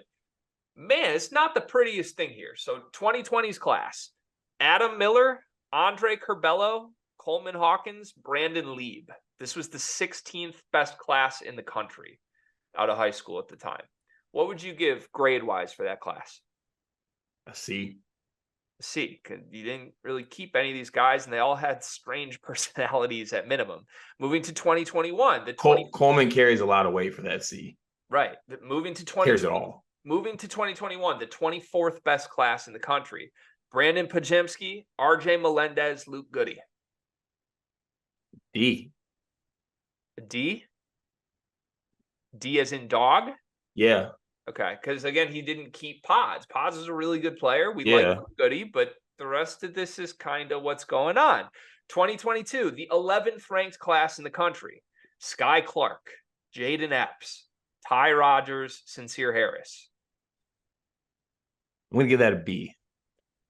man, it's not the prettiest thing here. So 2020's class, Adam Miller, Andre Curbelo, Coleman Hawkins, Brandon Lieb. This was the 16th best class in the country out of high school at the time. What would you give grade-wise for that class? A C. A C, because you didn't really keep any of these guys, and they all had strange personalities at minimum. Moving to 2021, Coleman carries a lot of weight for that C. Right. Moving to Carries it all. Moving to 2021, the 24th best class in the country. Brandon Pajemski, RJ Melendez, Luke Goody. D. A D? D as in dog? Yeah. Okay, because again, he didn't keep Pods. Pods is a really good player. We like Goody, but the rest of this is kind of what's going on. 2022, the 11th ranked class in the country. Sky Clark, Jaden Epps, Ty Rogers, Sincere Harris. I'm going to give that a B.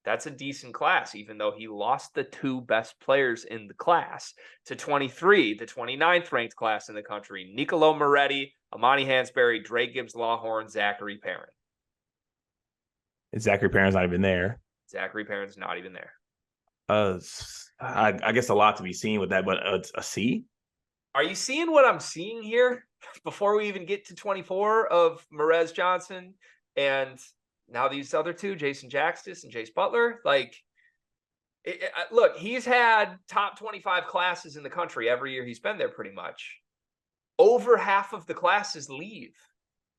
That's a decent class, even though he lost the 2 best players in the class. To 23, the 29th ranked class in the country. Nicolo Moretti, Amani Hansberry, Dre Gibbs-Lawhorn, Zachary Perrin. Zachary Perrin's not even there. Zachary Perrin's not even there. I guess a lot to be seen with that, but a C? Are you seeing what I'm seeing here before we even get to 24 of Morez Johnson and now these other 2, Jason Jaxtis and Jase Butler? Like, look, he's had top 25 classes in the country every year he's been there pretty much. Over half of the classes leave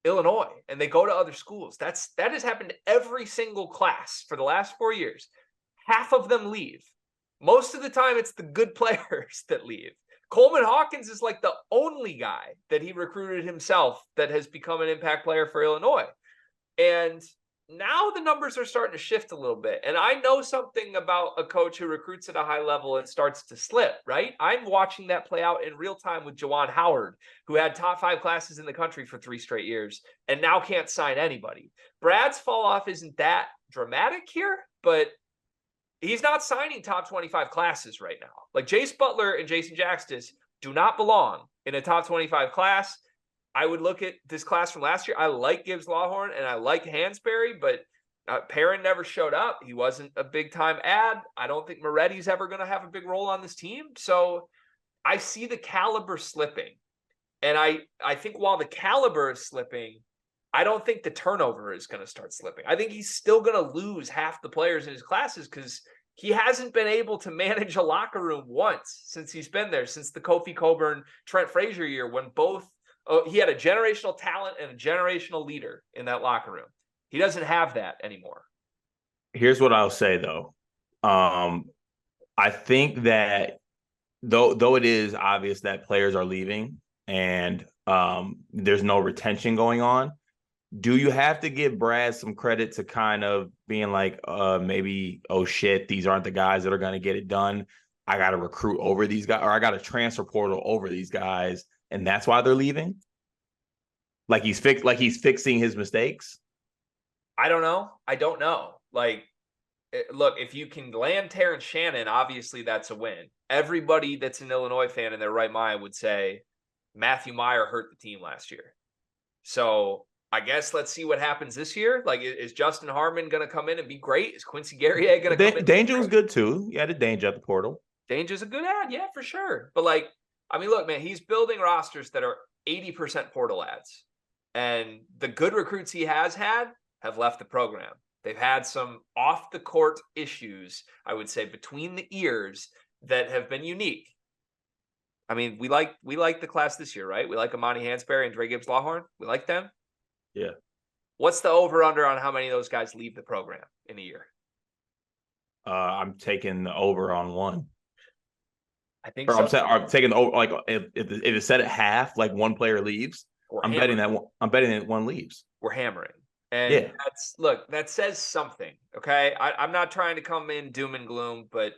Illinois and they go to other schools. That has happened every single class for the last 4 years. Half of them leave. Most of the time, it's the good players that leave. Coleman Hawkins is like the only guy that he recruited himself that has become an impact player for Illinois. And now the numbers are starting to shift a little bit. And I know something about a coach who recruits at a high level and starts to slip, right? I'm watching that play out in real time with Juwan Howard, who had top 5 classes in the country for 3 straight years and now can't sign anybody. Brad's fall off isn't that dramatic here, but he's not signing top 25 classes right now. Like Jase Butler and Jason Jaxtis do not belong in a top 25 class. I would look at this class from last year. I like Gibbs Lawhorn and I like Hansberry, but Perrin never showed up. He wasn't a big time ad. I don't think Moretti's ever going to have a big role on this team. So I see the caliber slipping. And I think while the caliber is slipping, I don't think the turnover is going to start slipping. I think he's still going to lose half the players in his classes because he hasn't been able to manage a locker room once since he's been there, since the Kofi Coburn, Trent Frazier year, when both he had a generational talent and a generational leader in that locker room. He doesn't have that anymore. Here's what I'll say, though. I think that though it is obvious that players are leaving and there's no retention going on, do you have to give Brad some credit to kind of being like, maybe, oh shit, these aren't the guys that are going to get it done. I got to recruit over these guys, or I got to transfer portal over these guys, and that's why they're leaving. Like he's fixing his mistakes. I don't know. Like, look, if you can land Terrence Shannon, obviously that's a win. Everybody that's an Illinois fan in their right mind would say Matthew Meyer hurt the team last year. So I guess let's see what happens this year. Like, is Justin Harmon going to come in and be great? Is Quincy Guerrier going to come in? Danger was good too. You had a Danger at the portal. Danger's a good ad, yeah, for sure. But like, I mean, look, man, he's building rosters that are 80% portal ads. And the good recruits he has had have left the program. They've had some off the court issues, I would say, between the ears that have been unique. I mean, we like the class this year, right? We like Amani Hansberry and Dre Gibbs Lawhorn. We like them. Yeah. What's the over-under on how many of those guys leave the program in a year? I'm taking the over on 1. I think or so. I'm taking the over, like if it's set at half, like one player leaves. I'm betting that one leaves. We're hammering. And that says something. Okay. I'm not trying to come in doom and gloom, but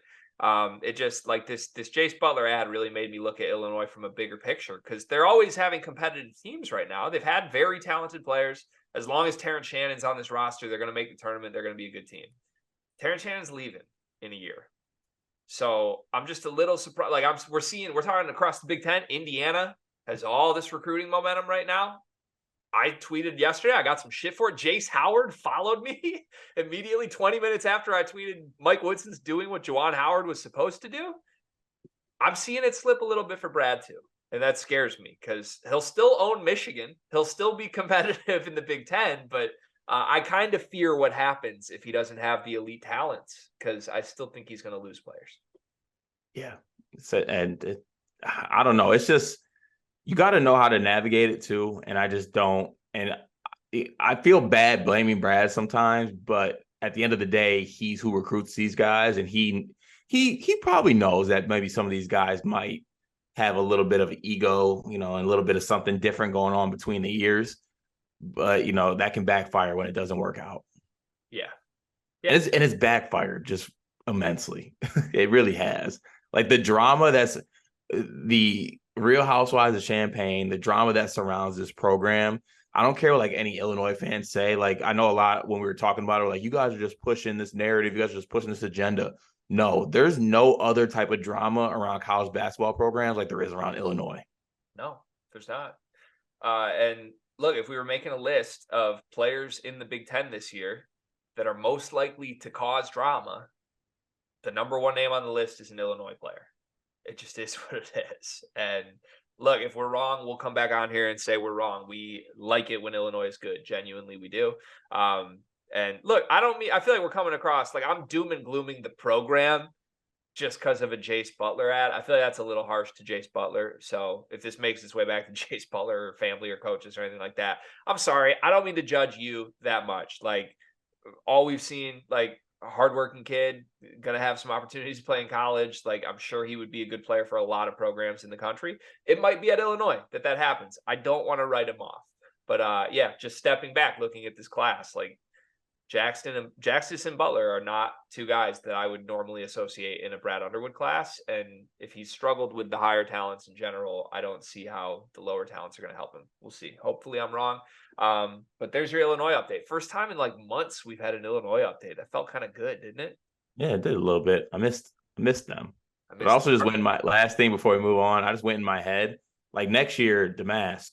it just like this Jase Butler ad really made me look at Illinois from a bigger picture because they're always having competitive teams right now. They've had very talented players. As long as Terrence Shannon's on this roster, they're going to make the tournament. They're going to be a good team. Terrence Shannon's leaving in a year. So I'm just a little surprised. Like we're talking across the Big Ten. Indiana has all this recruiting momentum right now. I tweeted yesterday, I got some shit for it. Jace Howard followed me immediately 20 minutes after I tweeted Mike Woodson's doing what Juwan Howard was supposed to do. I'm seeing it slip a little bit for Brad too. And that scares me because he'll still own Michigan. He'll still be competitive in the Big Ten, but I kind of fear what happens if he doesn't have the elite talents because I still think he's going to lose players. Yeah. I don't know. It's just, you got to know how to navigate it too. And I just don't. And I feel bad blaming Brad sometimes, but at the end of the day, he's who recruits these guys. And he probably knows that maybe some of these guys might have a little bit of ego, and a little bit of something different going on between the ears. But, that can backfire when it doesn't work out. Yeah. And it's backfired just immensely. It really has. Like the drama that's the Real Housewives of Champaign, the drama that surrounds this program. I don't care what like any Illinois fans say. Like I know a lot when we were talking about it, like you guys are just pushing this narrative. You guys are just pushing this agenda. No, there's no other type of drama around college basketball programs like there is around Illinois. No, there's not. And look, if we were making a list of players in the Big Ten this year that are most likely to cause drama, the number one name on the list is an Illinois player. It just is what it is. And look, if we're wrong, we'll come back on here and say we're wrong. We like it when Illinois is good. Genuinely, we do. And look, I feel like we're coming across like I'm doom and glooming the program just because of a Jase Butler ad. I feel like that's a little harsh to Jase Butler. So if this makes its way back to Jase Butler or family or coaches or anything like that, I'm sorry. I don't mean to judge you that much. Like all we've seen, like a hardworking kid, going to have some opportunities to play in college. Like, I'm sure he would be a good player for a lot of programs in the country. It might be at Illinois that happens. I don't want to write him off. But yeah, just stepping back, looking at this class, like Jase and Butler are not two guys that I would normally associate in a Brad Underwood class. And if he's struggled with the higher talents in general, I don't see how the lower talents are going to help him. We'll see. Hopefully I'm wrong. But there's your Illinois update. First time in like months we've had an Illinois update. That felt kind of good, didn't it? Yeah, it did a little bit. I missed them. But missed also just went in my last thing before we move on. I just went in my head. Like next year, Damask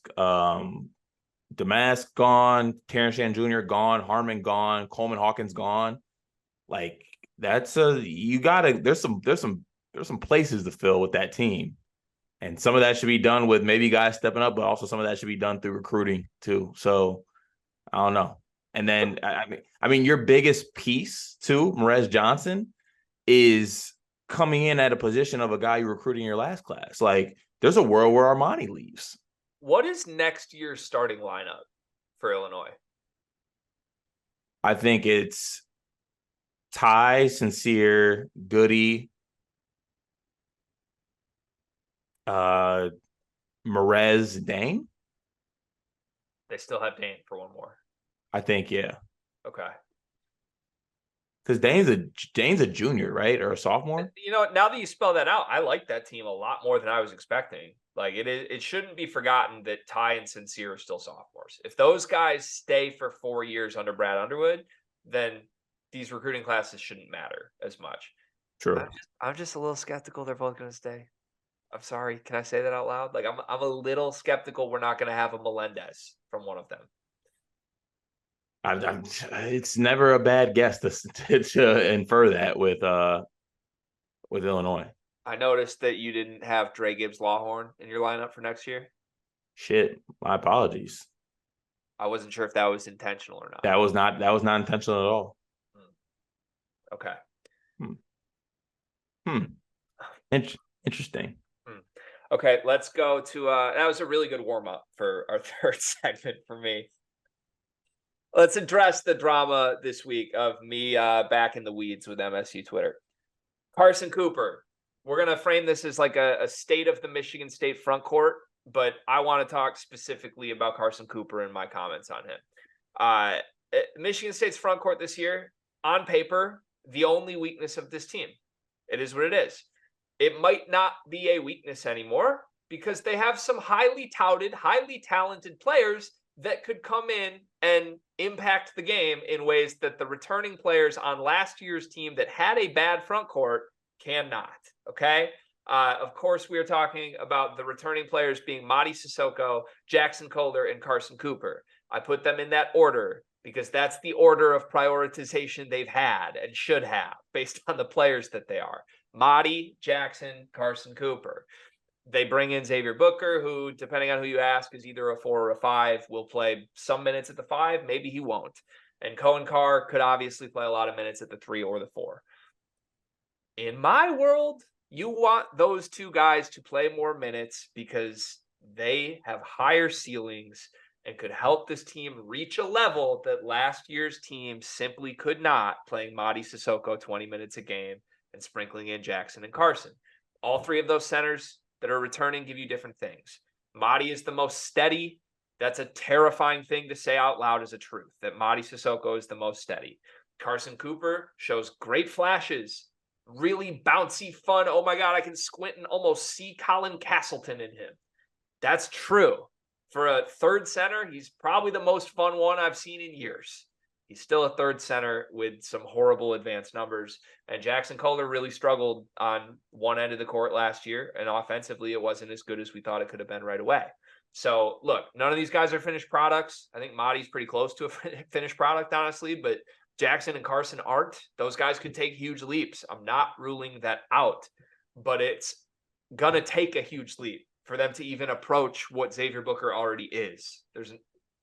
gone, Terrence Shannon Jr. gone, Harmon gone, Coleman Hawkins gone. Like there's some places to fill with that team. And some of that should be done with maybe guys stepping up, but also some of that should be done through recruiting too. So I don't know. And then I mean your biggest piece too, Merez Johnson, is coming in at a position of a guy you recruited in your last class. Like there's a world where Armani leaves. What is next year's starting lineup for Illinois? I think it's Ty, Sincere, Goody, Merez, Dane. They still have Dane for one more. I think, yeah. Okay. Because Dane's a junior, right? Or a sophomore? You know, now that you spell that out, I like that team a lot more than I was expecting. Like it shouldn't be forgotten that Ty and Sincere are still sophomores. If those guys stay for 4 years under Brad Underwood, then these recruiting classes shouldn't matter as much. True. I'm just a little skeptical they're both going to stay. I'm sorry. Can I say that out loud? Like I'm a little skeptical we're not going to have a Melendez from one of them. It's never a bad guess to infer that with Illinois. I noticed that you didn't have Dre Gibbs Lawhorn in your lineup for next year. Shit, my apologies. I wasn't sure if that was intentional or not. That was not intentional at all. Okay. Interesting. Okay, let's go to that was a really good warm-up for our third segment for me. Let's address the drama this week of me back in the weeds with MSU Twitter. Carson Cooper. We're going to frame this as like a state of the Michigan State front court, but I want to talk specifically about Carson Cooper and my comments on him. Michigan State's front court this year, on paper, the only weakness of this team. It is what it is. It might not be a weakness anymore because they have some highly touted, highly talented players that could come in and impact the game in ways that the returning players on last year's team that had a bad front court cannot. Okay. Of course, we are talking about the returning players being Mady Sissoko, Jackson Kohler, and Carson Cooper. I put them in that order because that's the order of prioritization they've had and should have based on the players that they are. Mady, Jackson, Carson Cooper. They bring in Xavier Booker, who, depending on who you ask, is either a 4 or a 5, will play some minutes at the 5. Maybe he won't. And Cohen Carr could obviously play a lot of minutes at the 3 or the 4. In my world, you want those two guys to play more minutes because they have higher ceilings and could help this team reach a level that last year's team simply could not, playing Mady Sissoko 20 minutes a game and sprinkling in Jackson and Carson. All three of those centers that are returning give you different things. Mady is the most steady. That's a terrifying thing to say out loud as a truth, that Mady Sissoko is the most steady. Carson Cooper shows great flashes, really bouncy, fun. Oh my God, I can squint and almost see Colin Castleton in him. That's true. For a third center, he's probably the most fun one I've seen in years. He's still a third center with some horrible advanced numbers. And Jackson Kohler really struggled on one end of the court last year. And offensively, it wasn't as good as we thought it could have been right away. So, look, none of these guys are finished products. I think Mady's pretty close to a finished product, honestly. But Jackson and Carson aren't. Those guys could take huge leaps. I'm not ruling that out. But it's going to take a huge leap for them to even approach what Xavier Booker already is. There's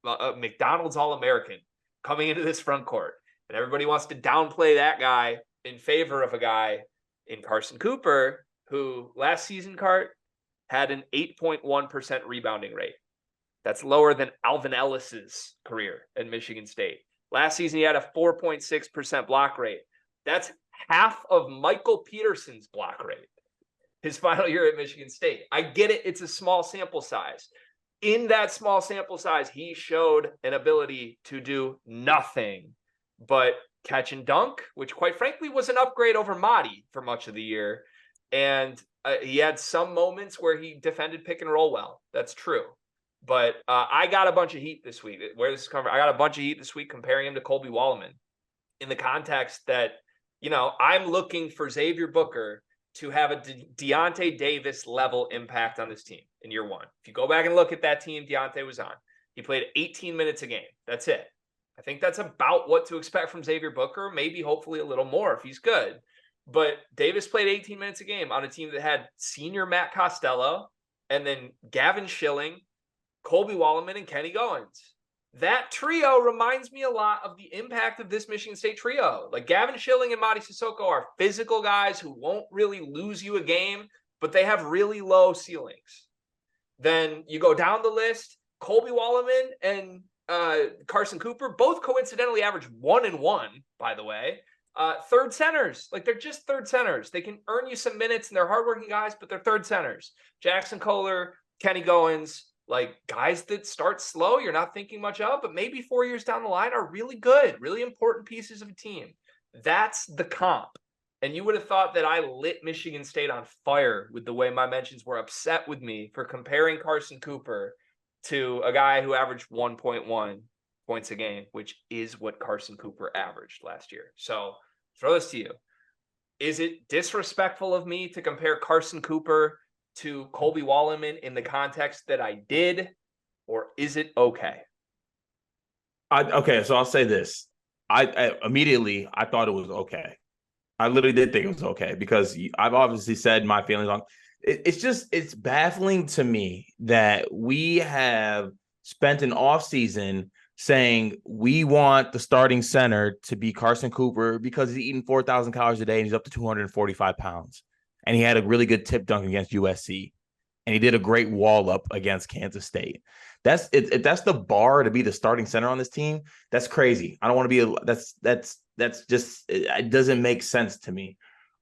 a McDonald's All-American coming into this front court, and everybody wants to downplay that guy in favor of a guy in Carson Cooper, who last season, Cart, had an 8.1% rebounding rate. That's lower than Alvin Ellis's career at Michigan State. Last season, he had a 4.6% block rate. That's half of Michael Peterson's block rate his final year at Michigan State. I get it. It's a small sample size. In that small sample size, he showed an ability to do nothing but catch and dunk, which quite frankly was an upgrade over Mahdi for much of the year. And he had some moments where he defended pick and roll well. That's true. But I got a bunch of heat this week. Where this is coming from, I got a bunch of heat this week comparing him to Colby Wallerman in the context that, I'm looking for Xavier Booker to have a Deontay Davis level impact on this team in year one. If you go back and look at that team Deontay was on, he played 18 minutes a game. That's it. I think that's about what to expect from Xavier Booker, maybe hopefully a little more if he's good. But Davis played 18 minutes a game on a team that had senior Matt Costello and then Gavin Schilling, Colby Wallerman, and Kenny Goins. That trio reminds me a lot of the impact of this Michigan State trio. Like Gavin Schilling and Mady Sissoko are physical guys who won't really lose you a game, but they have really low ceilings. Then you go down the list, Colby Wallerman and Carson Cooper, both coincidentally average 1-1, by the way. Third centers, like they're just third centers. They can earn you some minutes and they're hardworking guys, but they're third centers. Jackson Kohler, Kenny Goins, like guys that start slow, you're not thinking much of, but maybe 4 years down the line are really good, really important pieces of a team. That's the comp. And you would have thought that I lit Michigan State on fire with the way my mentions were upset with me for comparing Carson Cooper to a guy who averaged 1.1 points a game, which is what Carson Cooper averaged last year. So throw this to you. Is it disrespectful of me to compare Carson Cooper to Colby Wallerman in the context that I did, or is it okay? Okay, so I'll say this. I immediately thought it was okay. I literally did think it was okay because I've obviously said my feelings on it's baffling to me that we have spent an offseason saying we want the starting center to be Carson Cooper because he's eating 4,000 calories a day and he's up to 245 pounds. And he had a really good tip dunk against USC. And he did a great wall up against Kansas State. That's it. If that's the bar to be the starting center on this team, that's crazy. I don't want to be that's just it doesn't make sense to me.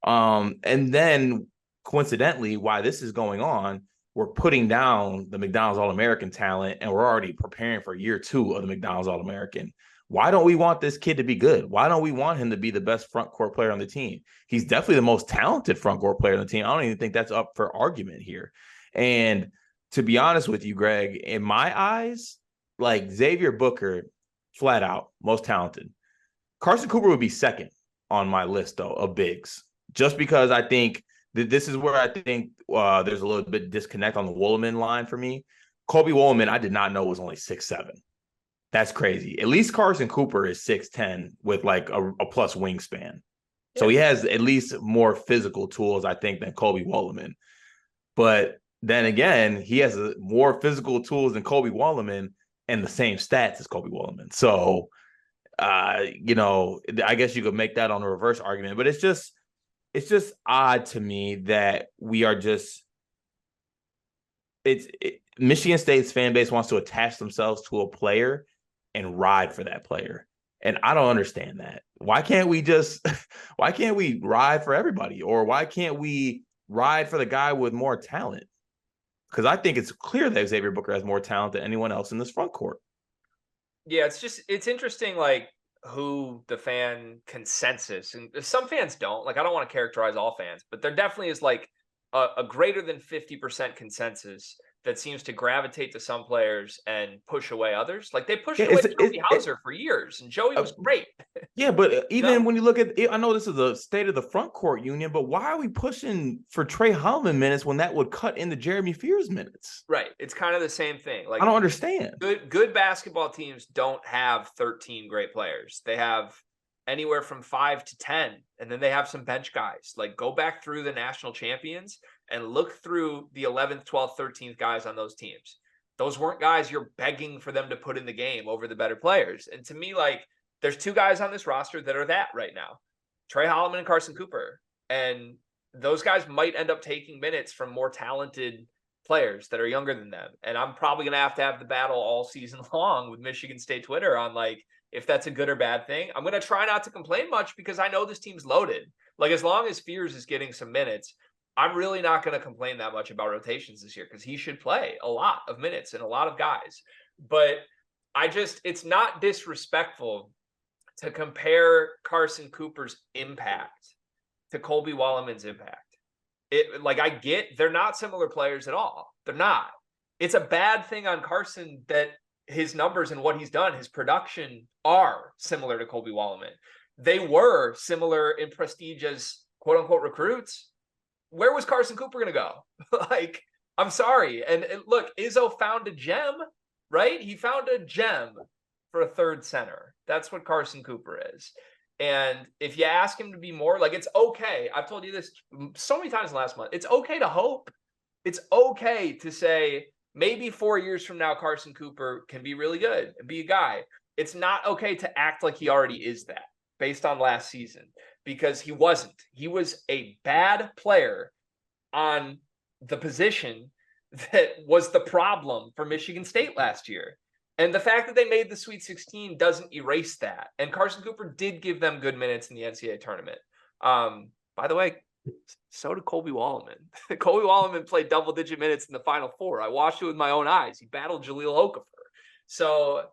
And then coincidentally, why this is going on, we're putting down the McDonald's All-American talent and we're already preparing for year 2 of the McDonald's All-American. Why don't we want this kid to be good? Why don't we want him to be the best front court player on the team? He's definitely the most talented front court player on the team. I don't even think that's up for argument here. And to be honest with you, Greg, in my eyes, like Xavier Booker, flat out, most talented. Carson Cooper would be second on my list, though, of bigs, just because I think that this is where I think there's a little bit disconnect on the Wallerman line for me. Colby Wallerman, I did not know was only 6'7". That's crazy. At least Carson Cooper is 6'10" with like a plus wingspan. Yeah. So he has at least more physical tools, I think, than Colby Wallerman. But then again, he has more physical tools than Colby Wallerman and the same stats as Colby Wallerman. So, I guess you could make that on a reverse argument. But it's just odd to me that we are just Michigan State's fan base wants to attach themselves to a player and ride for that player. And I don't understand that. Why can't we ride for everybody? Or why can't we ride for the guy with more talent? Because I think it's clear that Xavier Booker has more talent than anyone else in this front court. Yeah, it's interesting, like, who the fan consensus, and some fans don't, like, I don't want to characterize all fans, but there definitely is like a greater than 50% consensus that seems to gravitate to some players and push away others. Like they pushed away Joey Hauser for years, and Joey was great. Yeah, but even when you look at it, I know this is the state of the front court union, but why are we pushing for Trey Holloman minutes when that would cut into Jeremy Fears minutes? Right. It's kind of the same thing. Like I don't understand. Good basketball teams don't have 13 great players. They have anywhere from 5 to 10, and then they have some bench guys. Like go back through the national champions and look through the 11th, 12th, 13th guys on those teams. Those weren't guys you're begging for them to put in the game over the better players. And to me, like, there's 2 guys on this roster that are that right now, Trey Holloman and Carson Cooper. And those guys might end up taking minutes from more talented players that are younger than them. And I'm probably going to have the battle all season long with Michigan State Twitter on, like, if that's a good or bad thing. I'm going to try not to complain much because I know this team's loaded. Like, as long as Fears is getting some minutes, I'm really not going to complain that much about rotations this year because he should play a lot of minutes and a lot of guys. But it's not disrespectful to compare Carson Cooper's impact to Colby Wallerman's impact. I get they're not similar players at all. They're not. It's a bad thing on Carson that his numbers and what he's done, his production are similar to Colby Wallerman. They were similar in prestige as quote unquote recruits. Where was Carson Cooper going to go? I'm sorry. And look, Izzo found a gem, right? He found a gem for a third center. That's what Carson Cooper is. And if you ask him to be more, it's okay. I've told you this so many times last month. It's okay to hope. It's okay to say, maybe 4 years from now, Carson Cooper can be really good and be a guy. It's not okay to act like he already is that based on last season, because he wasn't. He was a bad player on the position that was the problem for Michigan State last year. And the fact that they made the Sweet 16 doesn't erase that. And Carson Cooper did give them good minutes in the NCAA tournament. By the way, so did Colby Wallerman. Colby Wallerman played double-digit minutes in the Final Four. I watched it with my own eyes. He battled Jahlil Okafor. So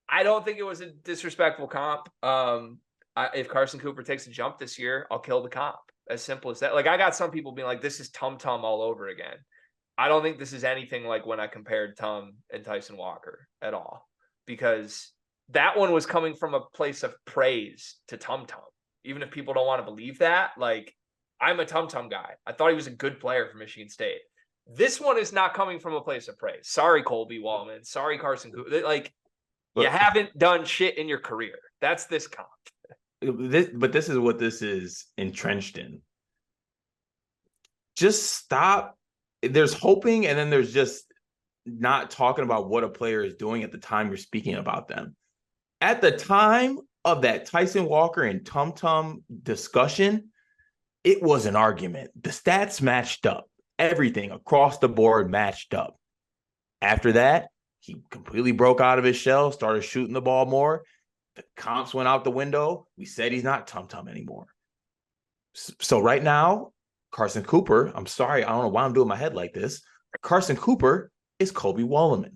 I don't think it was a disrespectful comp. If Carson Cooper takes a jump this year, I'll kill the comp. As simple as that. I got some people being like, this is Tum Tum all over again. I don't think this is anything like when I compared Tum and Tyson Walker at all, because that one was coming from a place of praise to Tum Tum. Even if people don't want to believe that, I'm a Tum Tum guy. I thought he was a good player for Michigan State. This one is not coming from a place of praise. Sorry, Colby Wallerman. Sorry, Carson Cooper. You haven't done shit in your career. That's this comp. But this is what this is entrenched in. Just stop. There's hoping, and then there's just not talking about what a player is doing at the time you're speaking about them. At the time of that Tyson Walker and Tum Tum discussion, it was an argument. The stats matched up. Everything across the board matched up. After that, he completely broke out of his shell, started shooting the ball more. The comps went out the window. We said he's not Tum Tum anymore. So right now, Carson Cooper, I'm sorry, I don't know why I'm doing my head like this. Carson Cooper is Colby Wallerman.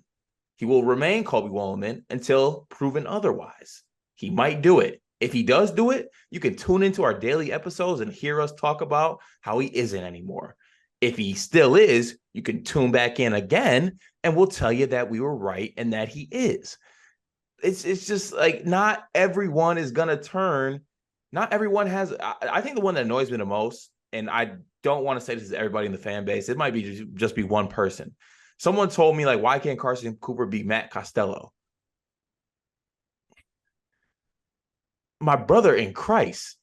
He will remain Colby Wallerman until proven otherwise. He might do it. If he does do it, you can tune into our daily episodes and hear us talk about how he isn't anymore. If he still is, you can tune back in again and we'll tell you that we were right and that he is. It's just not everyone is going to turn. Not everyone has. I think the one that annoys me the most, and I don't want to say this is everybody in the fan base, it might be just be one person. Someone told me, why can't Carson Cooper beat Matt Costello? My brother in Christ,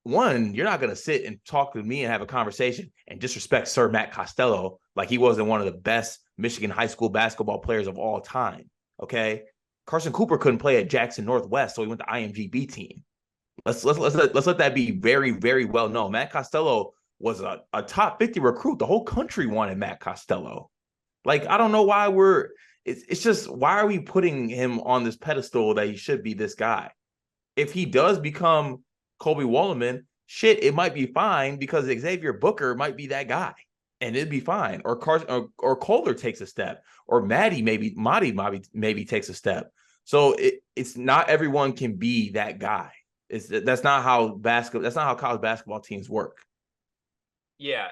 one, you're not going to sit and talk to me and have a conversation and disrespect Sir Matt Costello like he wasn't one of the best Michigan high school basketball players of all time, okay? Carson Cooper couldn't play at Jackson Northwest, so he went to IMGB team. Let's let that be very, very well known. Matt Costello was a top 50 recruit. The whole country wanted Matt Costello. I don't know why it's just, why are we putting him on this pedestal that he should be this guy? If he does become Colby Wallerman, shit, it might be fine because Xavier Booker might be that guy and it'd be fine. Or Carson or Kohler takes a step, or Madi maybe takes a step. So it's not everyone can be that guy. That's not how college basketball teams work. Yeah,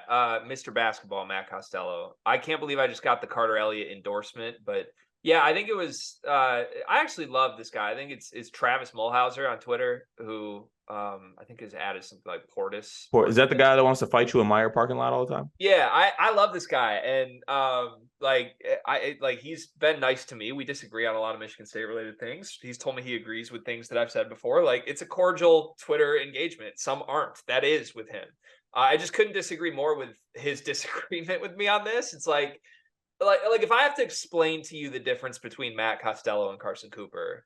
Mr. Basketball, Matt Costello. I can't believe I just got the Carter Elliott endorsement, but yeah, I think it was. I actually love this guy. I think it's Travis Mulhauser on Twitter, who I think his ad is something like Portis. Is that the guy that wants to fight you in Meyer parking lot all the time? Yeah, I love this guy, and he's been nice to me. We disagree on a lot of Michigan State related things. He's told me he agrees with things that I've said before. It's a cordial Twitter engagement. Some aren't. That is with him. I just couldn't disagree more with his disagreement with me on this. It's like if I have to explain to you the difference between Matt Costello and Carson Cooper,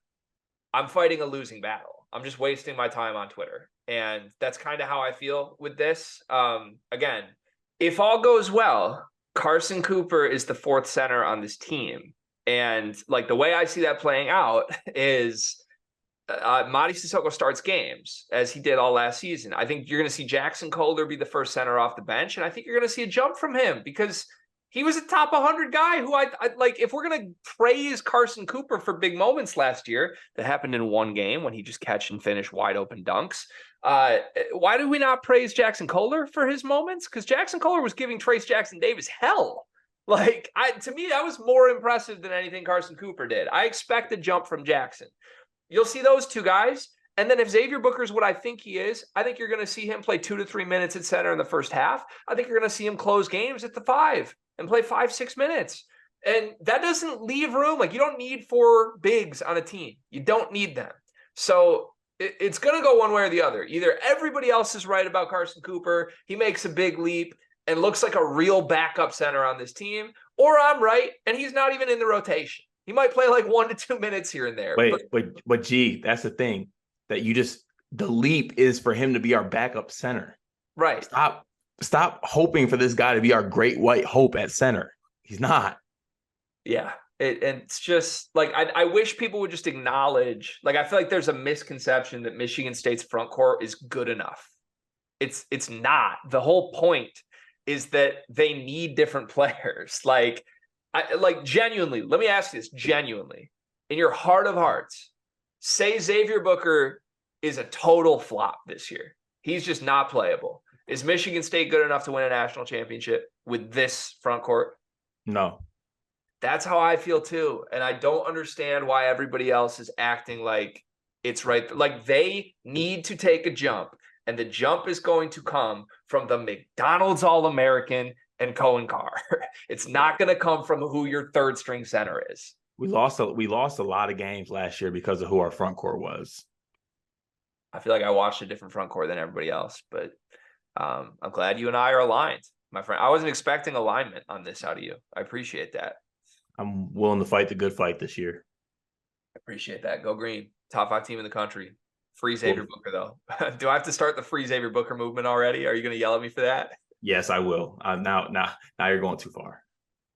I'm fighting a losing battle. I'm just wasting my time on Twitter. And that's kind of how I feel with this. Again, if all goes well, Carson Cooper is the fourth center on this team. And the way I see that playing out is Mady Sissoko starts games as he did all last season. I think you're going to see Jackson Kohler be the first center off the bench, and I think you're going to see a jump from him because he was a top 100 guy who I like. If we're going to praise Carson Cooper for big moments last year that happened in one game when he just catch and finish wide open dunks, why did we not praise Jackson Kohler for his moments? Because Jackson Kohler was giving Trace Jackson Davis hell. Like, to me, that was more impressive than anything Carson Cooper did. I expect a jump from Jackson. You'll see those two guys. And then if Xavier Booker is what I think he is, I think you're going to see him play 2 to 3 minutes at center in the first half. I think you're going to see him close games at the 5 and play 5-6 minutes. And that doesn't leave room. Like, you don't need 4 bigs on a team. You don't need them. So it's going to go one way or the other. Either everybody else is right about Carson Cooper, he makes a big leap and looks like a real backup center on this team, or I'm right and he's not even in the rotation. He might play like 1 to 2 minutes here and there. But G, that's the thing that the leap is for him to be our backup center. Right. Stop hoping for this guy to be our great white hope at center. He's not. Yeah. And it's just like, I wish people would just acknowledge, like, I feel like there's a misconception that Michigan State's front court is good enough. It's not. The whole point is that they need different players. Like genuinely, let me ask you this genuinely. In your heart of hearts, say Xavier Booker is a total flop this year. He's just not playable. Is Michigan State good enough to win a national championship with this front court? No. That's how I feel too. And I don't understand why everybody else is acting like it's right. Like, they need to take a jump. And the jump is going to come from the McDonald's All-American and Cohen Carr. It's not going to come from who your third string center is. We lost a lot of games last year because of who our front court was. I feel like I watched a different front court than everybody else, but I'm glad you and I are aligned, my friend. I wasn't expecting alignment on this out of you. I appreciate that. I'm willing to fight the good fight this year. I appreciate that. Go green. Top 5 team in the country. Free Xavier Booker, though. Do I have to start the free Xavier Booker movement already? Are you going to yell at me for that? Yes, I will. Now you're going too far.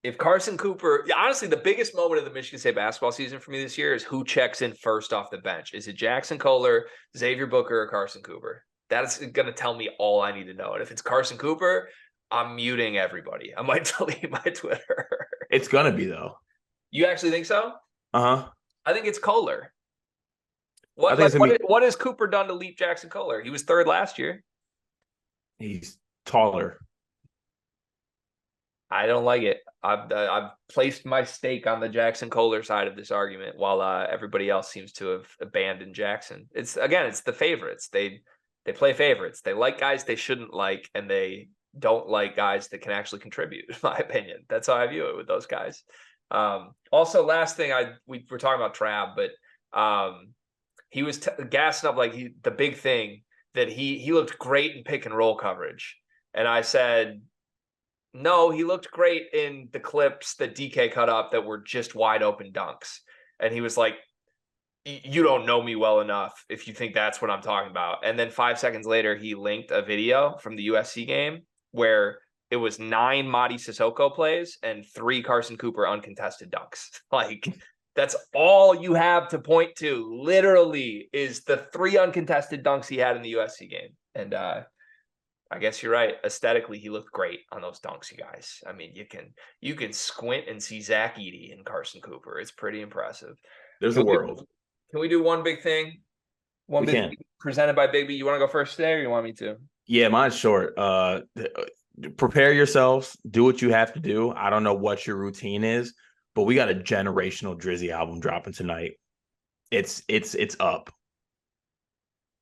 If Carson Cooper, honestly, the biggest moment of the Michigan State basketball season for me this year is who checks in first off the bench. Is it Jackson Kohler, Xavier Booker, or Carson Cooper? That's going to tell me all I need to know. And if it's Carson Cooper, I'm muting everybody. I might delete my Twitter. It's going to be, though. You actually think so? Uh-huh. I think it's Kohler. What has Cooper done to leap Jackson Kohler? He was 3rd last year. He's taller. I don't like it. I've placed my stake on the Jackson Kohler side of this argument, while everybody else seems to have abandoned Jackson. It's the favorites. They play favorites. They like guys they shouldn't like, and they don't like guys that can actually contribute, in my opinion. That's how I view it with those guys. Also, last thing, we were talking about Trav, but he was gassing up like the big thing that he looked great in pick and roll coverage. And I said, no, he looked great in the clips that DK cut up that were just wide open dunks. And he was like, you don't know me well enough if you think that's what I'm talking about. And then 5 seconds later, he linked a video from the USC game where it was 9 Mady Sissoko plays and 3 Carson Cooper uncontested dunks. Like, that's all you have to point to, literally, is the 3 uncontested dunks he had in the USC game. And I guess you're right. Aesthetically, he looked great on those dunks, you guys. I mean, you can squint and see Zach Edey and Carson Cooper. It's pretty impressive. There's a world. Can we do one big thing? One big thing presented by Big B. You want to go first today, or you want me to? Yeah, mine's short. Prepare yourselves. Do what you have to do. I don't know what your routine is, but we got a generational Drizzy album dropping tonight. It's up.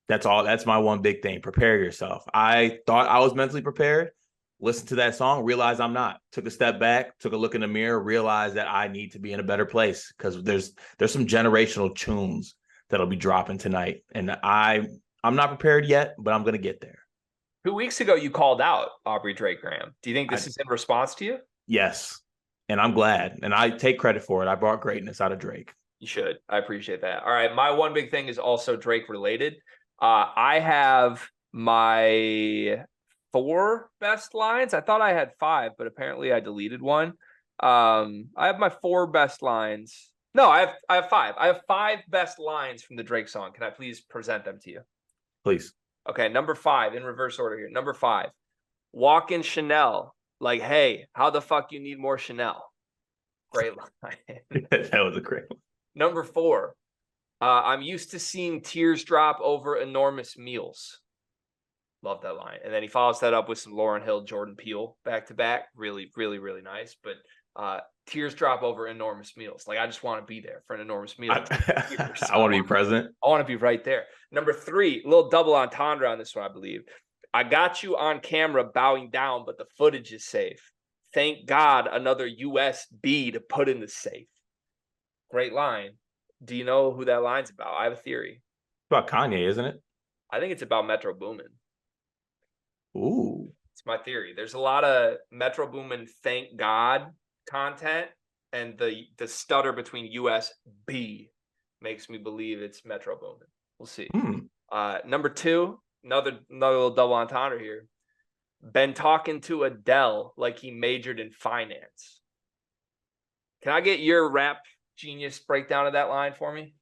That's all. That's my one big thing. Prepare yourself. I thought I was mentally prepared. Listened to that song, realized I'm not. Took a step back, took a look in the mirror, realized that I need to be in a better place, because there's some generational tunes that'll be dropping tonight. And I'm not prepared yet, but I'm going to get there. 2 weeks ago, you called out Aubrey Drake Graham. Do you think this is in response to you? Yes. And I'm glad. And I take credit for it. I brought greatness out of Drake. You should. I appreciate that. All right. My one big thing is also Drake related. I have my 4 best lines. I thought I had 5, but apparently I deleted one. I have my 4 best lines No, I have five. I have five best lines from the Drake song. Can I please present them to you? Please. Okay, number 5 in reverse order here. Number 5, walk in Chanel. Like, hey, how the fuck you need more Chanel? Great line. That was a great one. Number 4, I'm used to seeing tears drop over enormous meals. Love that line. And then he follows that up with some Lauryn Hill, Jordan Peele back to back. Really, really, really nice. But tears drop over enormous meals. Like, I just want to be there for an enormous meal. I want to be present. I want to be right there. Number 3, a little double entendre on this one, I believe. I got you on camera bowing down, but the footage is safe. Thank God, another USB to put in the safe. Great line. Do you know who that line's about? I have a theory. It's about Kanye, isn't it? I think it's about Metro Boomin. Ooh. It's my theory. There's a lot of Metro Boomin thank God content, and the stutter between USB makes me believe it's Metro Boomin. We'll see. Number 2, another little double entendre here. Been talking to Adele like he majored in finance. Can I get your rap genius breakdown of that line for me?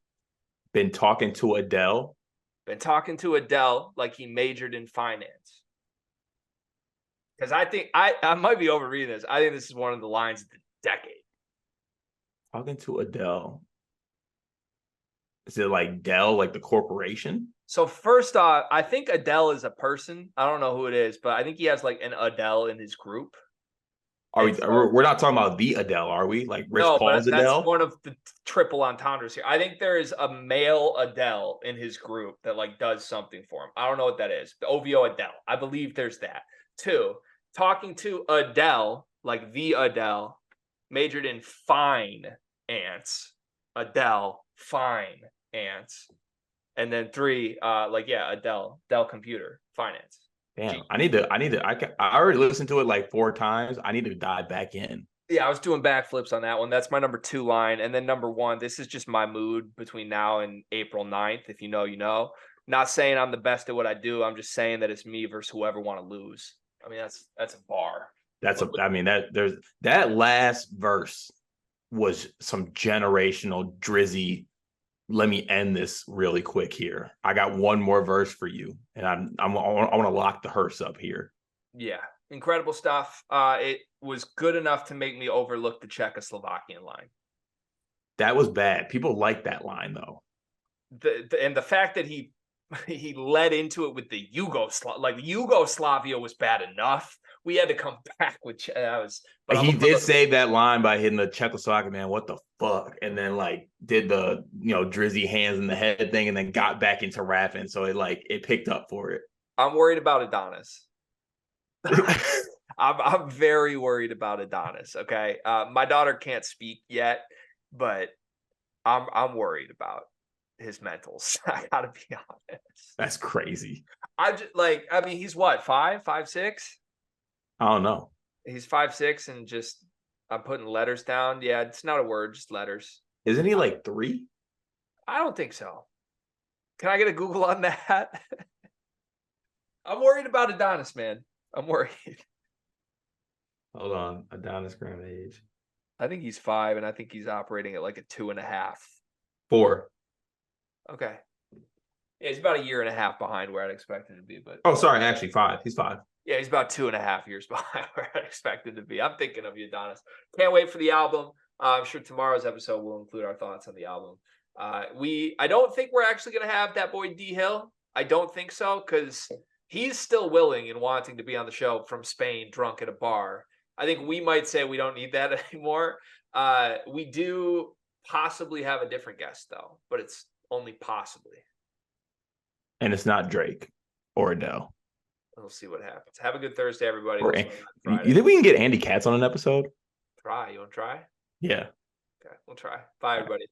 Been talking to Adele. Been talking to Adele like he majored in finance. Because I think I might be overreading this. I think this is one of the lines of the decade. Talking to Adele. Is it like Dell, like the corporation? So first off, I think Adele is a person. I don't know who it is, but I think he has like an Adele in his group. We're not talking about the Adele, are we? Like Rich Paul's Adele? That's one of the triple entendres here. I think there is a male Adele in his group that like does something for him. I don't know what that is. The OVO Adele. I believe there's that. 2, talking to Adele, like the Adele, majored in fine ants. Adele, fine ants. And then 3, Adele computer finance. Damn, I already listened to it like 4 times. I need to dive back in. Yeah, I was doing backflips on that one. That's my number 2 line. And then number 1, this is just my mood between now and April 9th. If you know, you know. Not saying I'm the best at what I do. I'm just saying that it's me versus whoever want to lose. I mean, that's a bar. That last verse was some generational Drizzy. Let me end this really quick here. I got one more verse for you, and I want to lock the hearse up here. Yeah, incredible stuff. It was good enough to make me overlook the Czechoslovakian line. That was bad. People like that line though. And the fact that he led into it with the Yugoslavia was bad enough. We had to come back with he did save that line by hitting the Czechoslovakian man. What the fuck? And then like did the Drizzy hands in the head thing, and then got back into rapping. So it picked up for it. I'm worried about Adonis. I'm very worried about Adonis. Okay, my daughter can't speak yet, but I'm worried about his mentals. I gotta be honest. That's crazy. He's what, 5'6"? I don't know. He's 5'6" and just I'm putting letters down. Yeah, it's not a word, just letters. Isn't he like 3? I don't think so. Can I get a Google on that? I'm worried about Adonis, man. I'm worried. Hold on. Adonis current age. I think he's 5, and I think he's operating at like a 2.5. 4. Okay. Yeah, he's about a year and a half behind where I'd expect him to be. But sorry, actually 5. He's 5. Yeah, he's about 2.5 years behind where I expected to be. I'm thinking of you, Adonis. Can't wait for the album. I'm sure tomorrow's episode will include our thoughts on the album. I don't think we're actually going to have that boy D Hill. I don't think so, because he's still willing and wanting to be on the show from Spain, drunk at a bar. I think we might say we don't need that anymore. We do possibly have a different guest, though, but it's only possibly. And it's not Drake or Adele. We'll see what happens. Have a good Thursday, everybody. You think we can get Andy Katz on an episode? Try. You want to try? Yeah. Okay, we'll try. Bye, everybody.